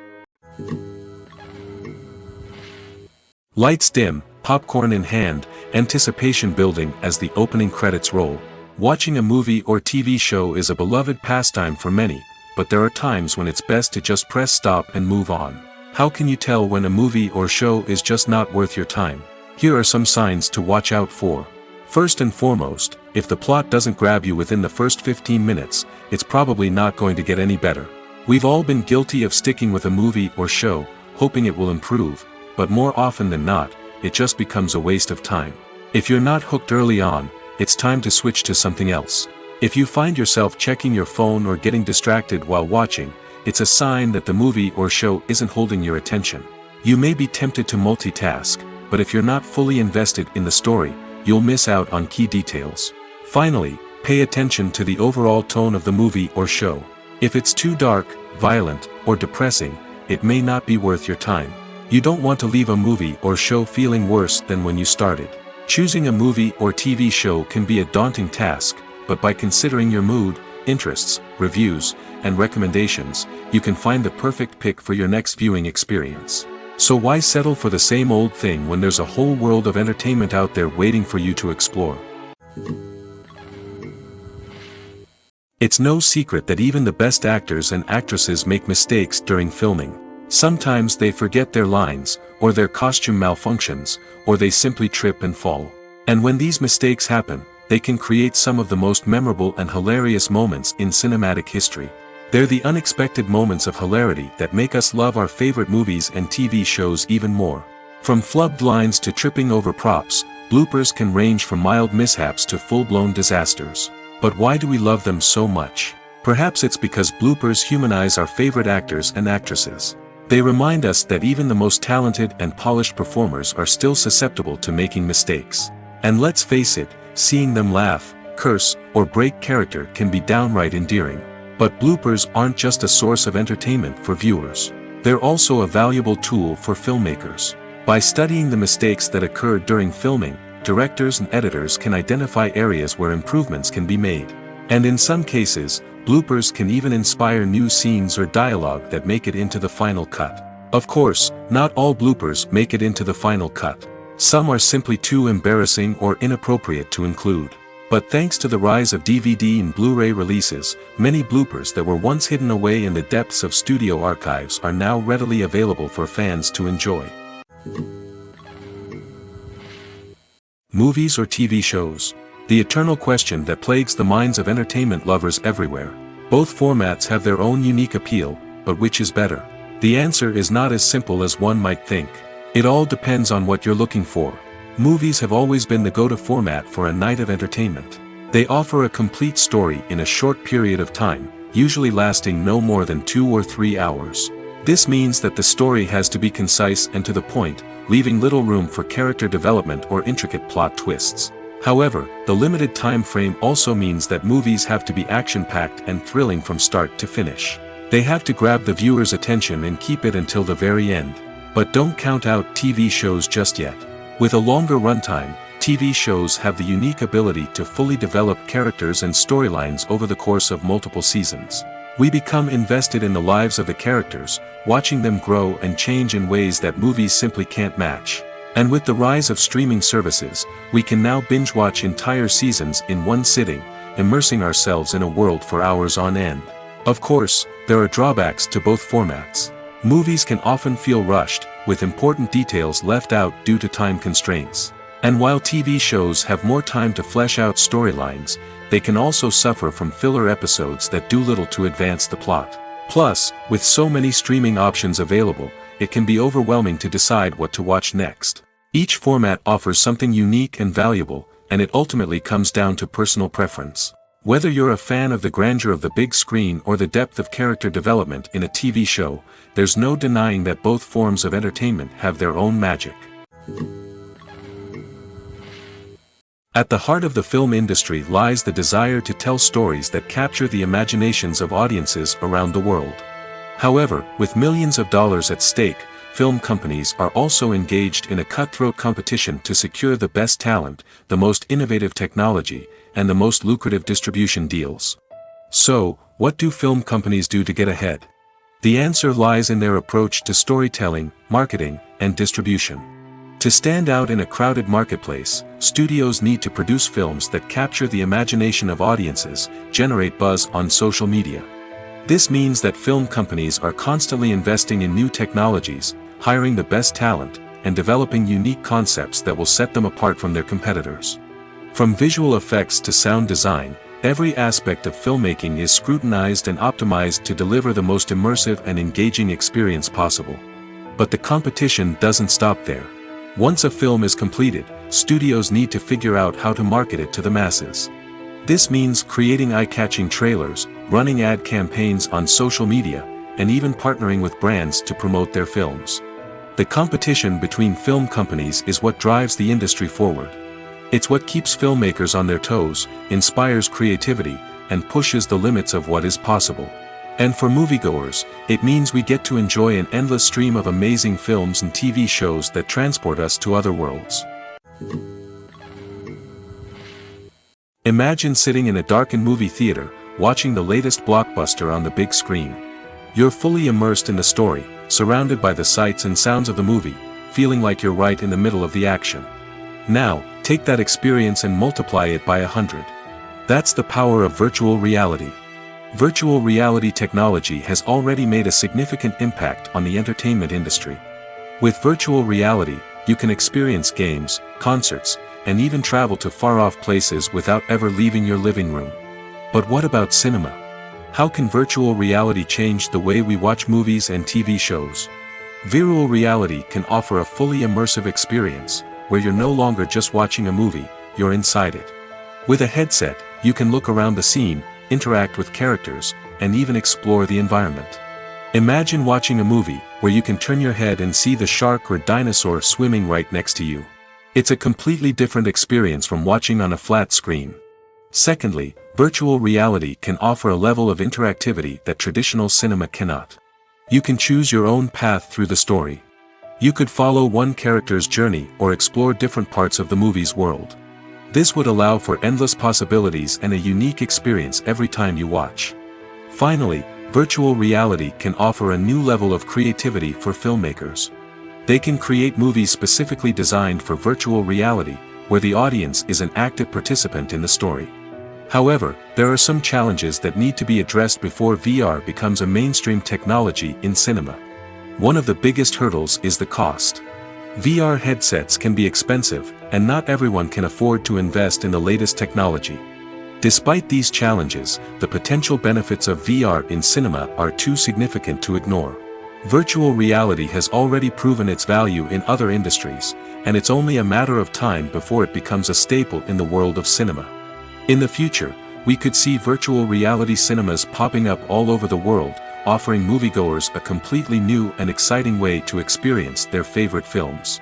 Lights dim, popcorn in hand, anticipation building as the opening credits roll. Watching a movie or TV show is a beloved pastime for many, but there are times when it's best to just press stop and move on. How can you tell when a movie or show is just not worth your time? Here are some signs to watch out for. First and foremost, if the plot doesn't grab you within the first 15 minutes, it's probably not going to get any better. We've all been guilty of sticking with a movie or show, hoping it will improve, but more often than not, it just becomes a waste of time. If you're not hooked early on, it's time to switch to something else. If you find yourself checking your phone or getting distracted while watching, it's a sign that the movie or show isn't holding your attention. You may be tempted to multitask, but if you're not fully invested in the story, you'll miss out on key details. Finally, pay attention to the overall tone of the movie or show. If it's too dark, violent, or depressing, it may not be worth your time. You don't want to leave a movie or show feeling worse than when you started. Choosing a movie or TV show can be a daunting task, but by considering your mood, interests, reviews, and recommendations, you can find the perfect pick for your next viewing experience. So why settle for the same old thing when there's a whole world of entertainment out there waiting for you to explore? It's no secret that even the best actors and actresses make mistakes during filming. Sometimes they forget their lines, or their costume malfunctions, or they simply trip and fall. And when these mistakes happen, they can create some of the most memorable and hilarious moments in cinematic history. They're the unexpected moments of hilarity that make us love our favorite movies and TV shows even more. From flubbed lines to tripping over props, bloopers can range from mild mishaps to full-blown disasters. But why do we love them so much? Perhaps it's because bloopers humanize our favorite actors and actresses. They remind us that even the most talented and polished performers are still susceptible to making mistakes. And let's face it, seeing them laugh, curse, or break character can be downright endearing. But bloopers aren't just a source of entertainment for viewers. They're also a valuable tool for filmmakers. By studying the mistakes that occur during filming, directors and editors can identify areas where improvements can be made. And in some cases, bloopers can even inspire new scenes or dialogue that make it into the final cut. Of course, not all bloopers make it into the final cut. Some are simply too embarrassing or inappropriate to include. But thanks to the rise of DVD and Blu-ray releases, many bloopers that were once hidden away in the depths of studio archives are now readily available for fans to enjoy. Movies or TV shows? The eternal question that plagues the minds of entertainment lovers everywhere. Both formats have their own unique appeal, but which is better? The answer is not as simple as one might think. It all depends on what you're looking for. Movies have always been the go-to format for a night of entertainment. They offer a complete story in a short period of time, usually lasting no more than 2 or 3 hours. This means that the story has to be concise and to the point, leaving little room for character development or intricate plot twists. However, the limited time frame also means that movies have to be action-packed and thrilling from start to finish. They have to grab the viewer's attention and keep it until the very end. But don't count out TV shows just yet. With a longer runtime, TV shows have the unique ability to fully develop characters and storylines over the course of multiple seasons. We become invested in the lives of the characters, watching them grow and change in ways that movies simply can't match. And with the rise of streaming services, we can now binge-watch entire seasons in one sitting, immersing ourselves in a world for hours on end. Of course, there are drawbacks to both formats. Movies can often feel rushed, with important details left out due to time constraints. And while TV shows have more time to flesh out storylines, they can also suffer from filler episodes that do little to advance the plot. Plus, with so many streaming options available, it can be overwhelming to decide what to watch next. Each format offers something unique and valuable, and it ultimately comes down to personal preference. Whether you're a fan of the grandeur of the big screen or the depth of character development in a TV show, there's no denying that both forms of entertainment have their own magic. At the heart of the film industry lies the desire to tell stories that capture the imaginations of audiences around the world. However, with millions of dollars at stake, film companies are also engaged in a cutthroat competition to secure the best talent, the most innovative technology, and the most lucrative distribution deals. So, what do film companies do to get ahead? The answer lies in their approach to storytelling, marketing, and distribution. To stand out in a crowded marketplace, studios need to produce films that capture the imagination of audiences, generate buzz on social media. This means that film companies are constantly investing in new technologies, hiring the best talent, and developing unique concepts that will set them apart from their competitors. From visual effects to sound design, every aspect of filmmaking is scrutinized and optimized to deliver the most immersive and engaging experience possible. But the competition doesn't stop there. Once a film is completed, studios need to figure out how to market it to the masses. This means creating eye-catching trailers, running ad campaigns on social media, and even partnering with brands to promote their films. The competition between film companies is what drives the industry forward. It's what keeps filmmakers on their toes, inspires creativity, and pushes the limits of what is possible. And for moviegoers, it means we get to enjoy an endless stream of amazing films and TV shows that transport us to other worlds. Imagine sitting in a darkened movie theater, watching the latest blockbuster on the big screen. You're fully immersed in the story, surrounded by the sights and sounds of the movie, feeling like you're right in the middle of the action. Now, take that experience and multiply it by 100. That's the power of virtual reality. Virtual reality technology has already made a significant impact on the entertainment industry. With virtual reality, you can experience games, concerts, and even travel to far-off places without ever leaving your living room. But what about cinema? How can virtual reality change the way we watch movies and TV shows? Virtual reality can offer a fully immersive experience, where you're no longer just watching a movie, you're inside it. With a headset, you can look around the scene, interact with characters, and even explore the environment. Imagine watching a movie where you can turn your head and see the shark or dinosaur swimming right next to you. It's a completely different experience from watching on a flat screen. Secondly, virtual reality can offer a level of interactivity that traditional cinema cannot. You can choose your own path through the story. You could follow one character's journey or explore different parts of the movie's world. This would allow for endless possibilities and a unique experience every time you watch. Finally, virtual reality can offer a new level of creativity for filmmakers. They can create movies specifically designed for virtual reality, where the audience is an active participant in the story. However, there are some challenges that need to be addressed before VR becomes a mainstream technology in cinema. One of the biggest hurdles is the cost. VR headsets can be expensive, and not everyone can afford to invest in the latest technology. Despite these challenges, the potential benefits of VR in cinema are too significant to ignore. Virtual reality has already proven its value in other industries, and it's only a matter of time before it becomes a staple in the world of cinema. In the future, we could see virtual reality cinemas popping up all over the world, offering moviegoers a completely new and exciting way to experience their favorite films.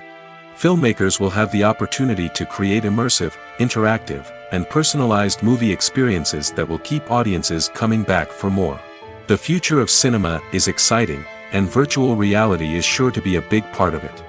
Filmmakers will have the opportunity to create immersive, interactive, and personalized movie experiences that will keep audiences coming back for more. The future of cinema is exciting, and virtual reality is sure to be a big part of it.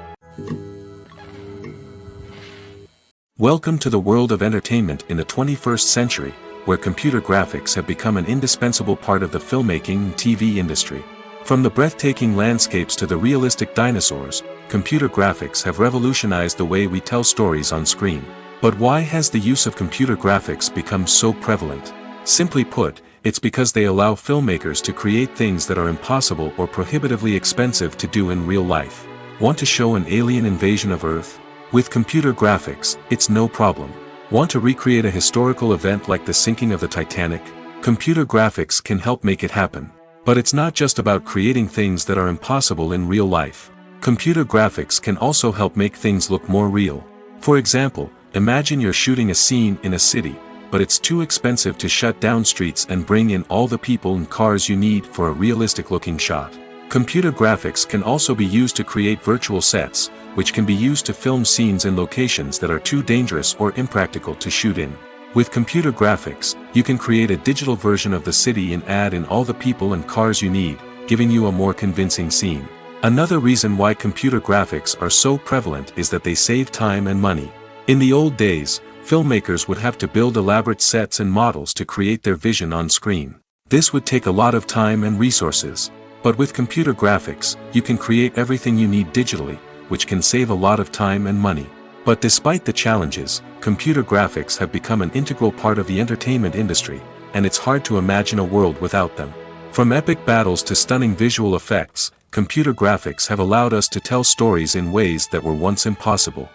Welcome to the world of entertainment in the 21st century, where computer graphics have become an indispensable part of the filmmaking and TV industry. From the breathtaking landscapes to the realistic dinosaurs, computer graphics have revolutionized the way we tell stories on screen. But why has the use of computer graphics become so prevalent? Simply put, it's because they allow filmmakers to create things that are impossible or prohibitively expensive to do in real life. Want to show an alien invasion of Earth? With computer graphics, it's no problem. Want to recreate a historical event like the sinking of the Titanic? Computer graphics can help make it happen. But it's not just about creating things that are impossible in real life. Computer graphics can also help make things look more real. For example, imagine you're shooting a scene in a city, but it's too expensive to shut down streets and bring in all the people and cars you need for a realistic-looking shot. Computer graphics can also be used to create virtual sets, which can be used to film scenes in locations that are too dangerous or impractical to shoot in. With computer graphics, you can create a digital version of the city and add in all the people and cars you need, giving you a more convincing scene. Another reason why computer graphics are so prevalent is that they save time and money. In the old days, filmmakers would have to build elaborate sets and models to create their vision on screen. This would take a lot of time and resources. But with computer graphics, you can create everything you need digitally, which can save a lot of time and money. But despite the challenges, computer graphics have become an integral part of the entertainment industry, and it's hard to imagine a world without them. From epic battles to stunning visual effects, computer graphics have allowed us to tell stories in ways that were once impossible.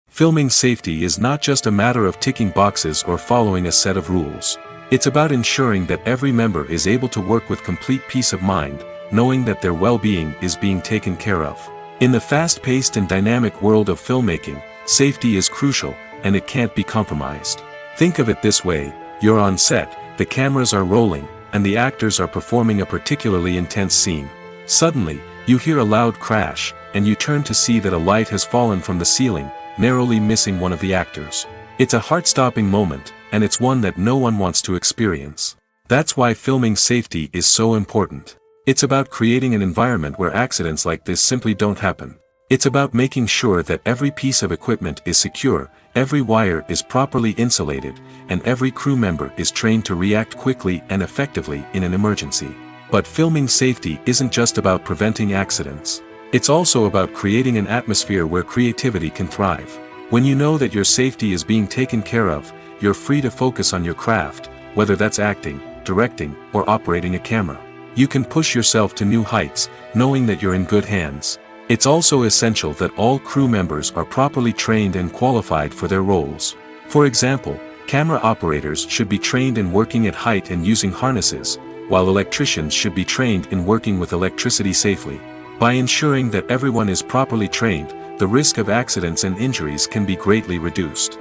Filming safety is not just a matter of ticking boxes or following a set of rules. It's about ensuring that every member is able to work with complete peace of mind, knowing that their well-being is being taken care of. In the fast-paced and dynamic world of filmmaking, safety is crucial, and it can't be compromised. Think of it this way: you're on set, the cameras are rolling, and the actors are performing a particularly intense scene. Suddenly, you hear a loud crash, and you turn to see that a light has fallen from the ceiling, narrowly missing one of the actors. It's a heart-stopping moment, and it's one that no one wants to experience. That's why filming safety is so important. It's about creating an environment where accidents like this simply don't happen. It's about making sure that every piece of equipment is secure, every wire is properly insulated, and every crew member is trained to react quickly and effectively in an emergency. But filming safety isn't just about preventing accidents. It's also about creating an atmosphere where creativity can thrive. When you know that your safety is being taken care of, you're free to focus on your craft, whether that's acting, directing, or operating a camera. You can push yourself to new heights, knowing that you're in good hands. It's also essential that all crew members are properly trained and qualified for their roles. For example, camera operators should be trained in working at height and using harnesses, while electricians should be trained in working with electricity safely. By ensuring that everyone is properly trained, the risk of accidents and injuries can be greatly reduced.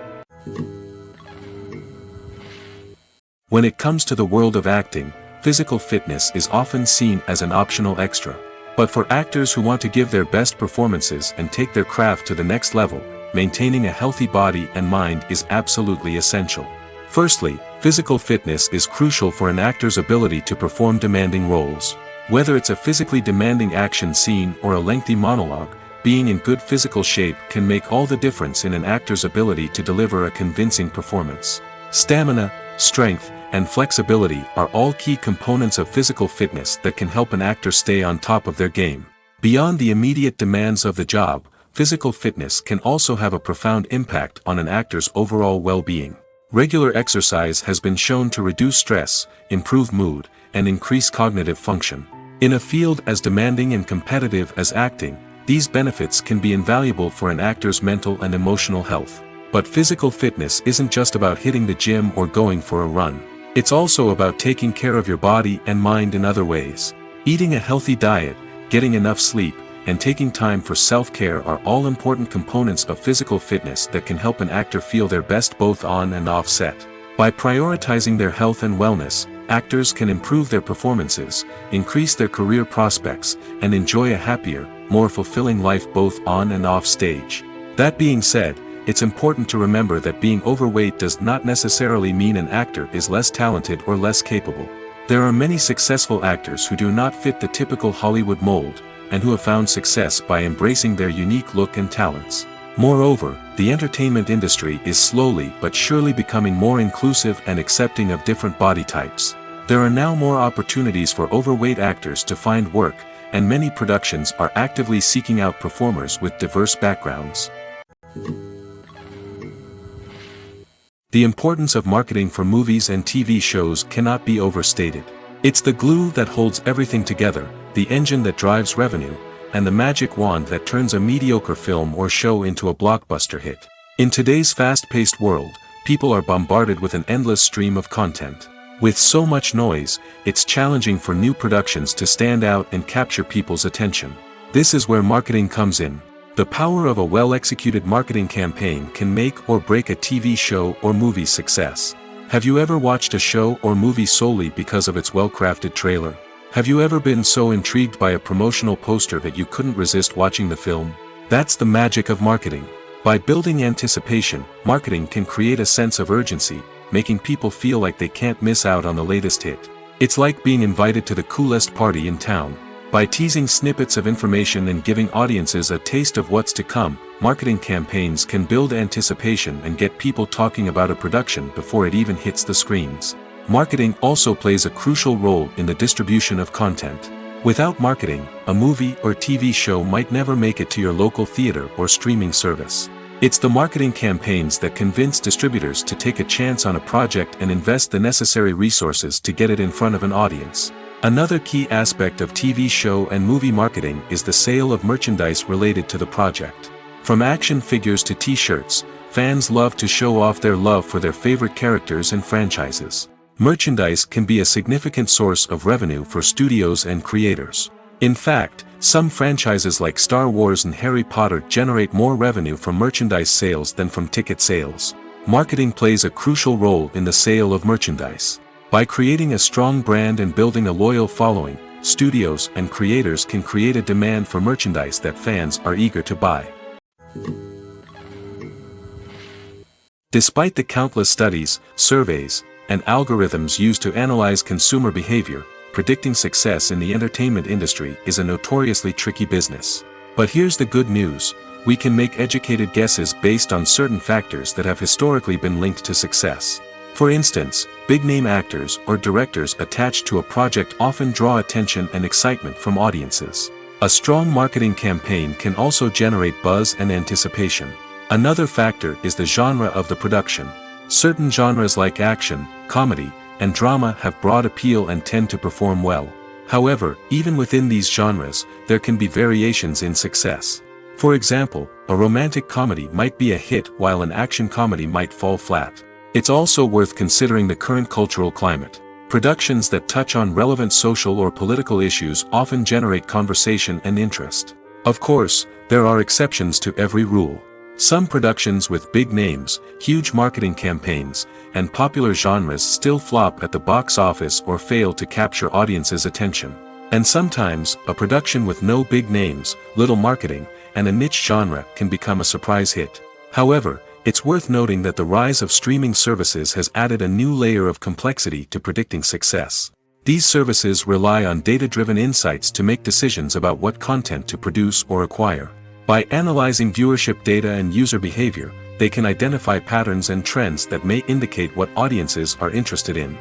When it comes to the world of acting, physical fitness is often seen as an optional extra. But for actors who want to give their best performances and take their craft to the next level, maintaining a healthy body and mind is absolutely essential. Firstly, physical fitness is crucial for an actor's ability to perform demanding roles. Whether it's a physically demanding action scene or a lengthy monologue, being in good physical shape can make all the difference in an actor's ability to deliver a convincing performance. Stamina, strength, and flexibility are all key components of physical fitness that can help an actor stay on top of their game. Beyond the immediate demands of the job, physical fitness can also have a profound impact on an actor's overall well-being. Regular exercise has been shown to reduce stress, improve mood, and increase cognitive function. In a field as demanding and competitive as acting, these benefits can be invaluable for an actor's mental and emotional health. But physical fitness isn't just about hitting the gym or going for a run. It's also about taking care of your body and mind in other ways. Eating a healthy diet, getting enough sleep, and taking time for self-care are all important components of physical fitness that can help an actor feel their best both on and off set. By prioritizing their health and wellness, actors can improve their performances, increase their career prospects, and enjoy a happier, more fulfilling life both on and off stage. That being said, it's important to remember that being overweight does not necessarily mean an actor is less talented or less capable. There are many successful actors who do not fit the typical Hollywood mold, and who have found success by embracing their unique look and talents. Moreover, the entertainment industry is slowly but surely becoming more inclusive and accepting of different body types. There are now more opportunities for overweight actors to find work, and many productions are actively seeking out performers with diverse backgrounds. The importance of marketing for movies and TV shows cannot be overstated. It's the glue that holds everything together, the engine that drives revenue, and the magic wand that turns a mediocre film or show into a blockbuster hit. In today's fast-paced world, people are bombarded with an endless stream of content. With so much noise, it's challenging for new productions to stand out and capture people's attention. This is where marketing comes in. The power of a well-executed marketing campaign can make or break a TV show or movie's success. Have you ever watched a show or movie solely because of its well-crafted trailer? Have you ever been so intrigued by a promotional poster that you couldn't resist watching the film? That's the magic of marketing. By building anticipation, marketing can create a sense of urgency, making people feel like they can't miss out on the latest hit. It's like being invited to the coolest party in town. By teasing snippets of information and giving audiences a taste of what's to come, marketing campaigns can build anticipation and get people talking about a production before it even hits the screens. Marketing also plays a crucial role in the distribution of content. Without marketing, a movie or TV show might never make it to your local theater or streaming service. It's the marketing campaigns that convince distributors to take a chance on a project and invest the necessary resources to get it in front of an audience. Another key aspect of TV show and movie marketing is the sale of merchandise related to the project. From action figures to t-shirts, fans love to show off their love for their favorite characters and franchises. Merchandise can be a significant source of revenue for studios and creators. In fact, some franchises like Star Wars and Harry Potter generate more revenue from merchandise sales than from ticket sales. Marketing plays a crucial role in the sale of merchandise. By creating a strong brand and building a loyal following, studios and creators can create a demand for merchandise that fans are eager to buy. Despite the countless studies, surveys, and algorithms used to analyze consumer behavior, predicting success in the entertainment industry is a notoriously tricky business. But here's the good news: we can make educated guesses based on certain factors that have historically been linked to success. For instance, big-name actors or directors attached to a project often draw attention and excitement from audiences. A strong marketing campaign can also generate buzz and anticipation. Another factor is the genre of the production. Certain genres like action, comedy, and drama have broad appeal and tend to perform well. However, even within these genres, there can be variations in success. For example, a romantic comedy might be a hit while an action comedy might fall flat. It's also worth considering the current cultural climate. Productions that touch on relevant social or political issues often generate conversation and interest. Of course, there are exceptions to every rule. Some productions with big names, huge marketing campaigns, and popular genres still flop at the box office or fail to capture audiences' attention. And sometimes, a production with no big names, little marketing, and a niche genre can become a surprise hit. However, it's worth noting that the rise of streaming services has added a new layer of complexity to predicting success. These services rely on data-driven insights to make decisions about what content to produce or acquire. By analyzing viewership data and user behavior, they can identify patterns and trends that may indicate what audiences are interested in.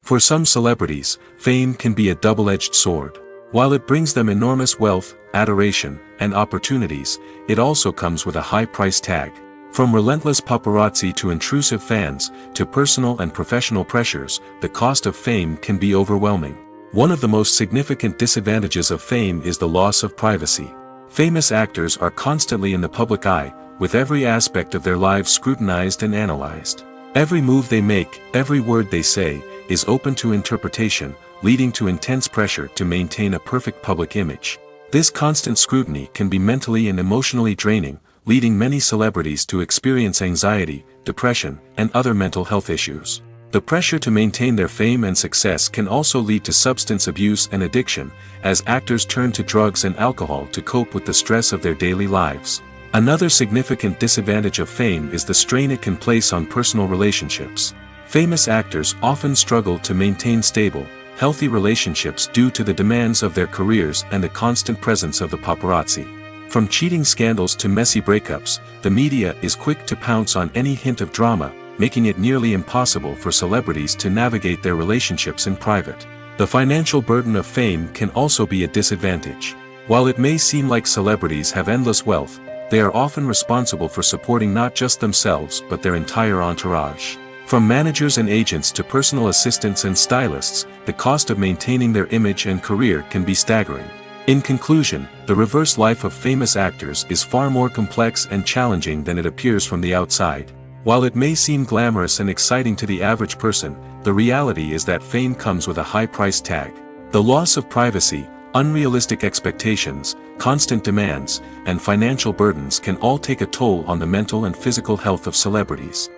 For some celebrities, fame can be a double-edged sword. While it brings them enormous wealth, adoration, and opportunities, it also comes with a high price tag. From relentless paparazzi to intrusive fans, to personal and professional pressures, the cost of fame can be overwhelming. One of the most significant disadvantages of fame is the loss of privacy. Famous actors are constantly in the public eye, with every aspect of their lives scrutinized and analyzed. Every move they make, every word they say, is open to interpretation, leading to intense pressure to maintain a perfect public image. This constant scrutiny can be mentally and emotionally draining, leading many celebrities to experience anxiety, depression, and other mental health issues. The pressure to maintain their fame and success can also lead to substance abuse and addiction, as actors turn to drugs and alcohol to cope with the stress of their daily lives. Another significant disadvantage of fame is the strain it can place on personal relationships. Famous actors often struggle to maintain stable, healthy relationships due to the demands of their careers and the constant presence of the paparazzi. From cheating scandals to messy breakups, the media is quick to pounce on any hint of drama, making it nearly impossible for celebrities to navigate their relationships in private. The financial burden of fame can also be a disadvantage. While it may seem like celebrities have endless wealth, they are often responsible for supporting not just themselves but their entire entourage. From managers and agents to personal assistants and stylists, the cost of maintaining their image and career can be staggering. In conclusion, the reverse life of famous actors is far more complex and challenging than it appears from the outside. While it may seem glamorous and exciting to the average person, the reality is that fame comes with a high price tag. The loss of privacy, unrealistic expectations, constant demands, and financial burdens can all take a toll on the mental and physical health of celebrities.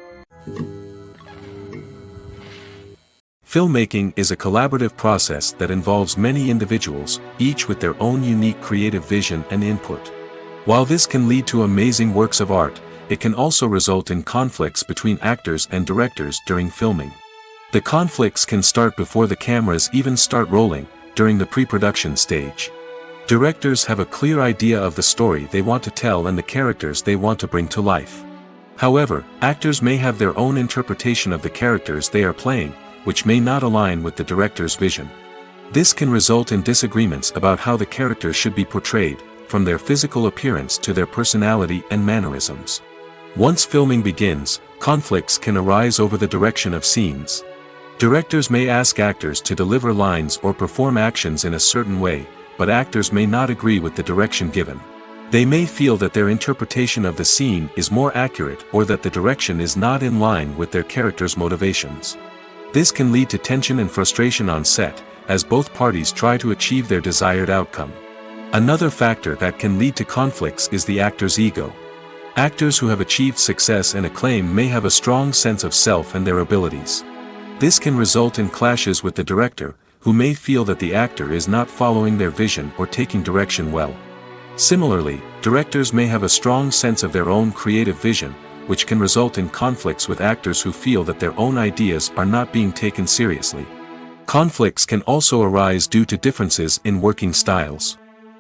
Filmmaking is a collaborative process that involves many individuals, each with their own unique creative vision and input. While this can lead to amazing works of art, it can also result in conflicts between actors and directors during filming. The conflicts can start before the cameras even start rolling, during the pre-production stage. Directors have a clear idea of the story they want to tell and the characters they want to bring to life. However, actors may have their own interpretation of the characters they are playing, which may not align with the director's vision. This can result in disagreements about how the characters should be portrayed, from their physical appearance to their personality and mannerisms. Once filming begins, conflicts can arise over the direction of scenes. Directors may ask actors to deliver lines or perform actions in a certain way, but actors may not agree with the direction given. They may feel that their interpretation of the scene is more accurate or that the direction is not in line with their character's motivations. This can lead to tension and frustration on set, as both parties try to achieve their desired outcome. Another factor that can lead to conflicts is the actor's ego. Actors who have achieved success and acclaim may have a strong sense of self and their abilities. This can result in clashes with the director, who may feel that the actor is not following their vision or taking direction well. Similarly, directors may have a strong sense of their own creative vision, which can result in conflicts with actors who feel that their own ideas are not being taken seriously. Conflicts can also arise due to differences in working styles.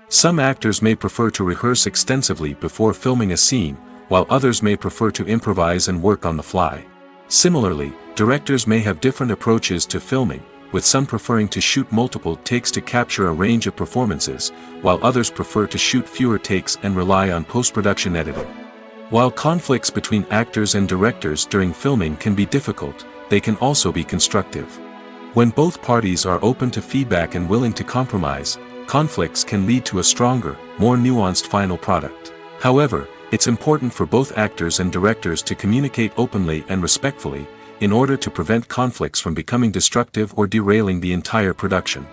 Some actors may prefer to rehearse extensively before filming a scene, while others may prefer to improvise and work on the fly. Similarly, directors may have different approaches to filming, with some preferring to shoot multiple takes to capture a range of performances, while others prefer to shoot fewer takes and rely on post-production editing. While conflicts between actors and directors during filming can be difficult, they can also be constructive. When both parties are open to feedback and willing to compromise, conflicts can lead to a stronger, more nuanced final product. However, it's important for both actors and directors to communicate openly and respectfully, in order to prevent conflicts from becoming destructive or derailing the entire production.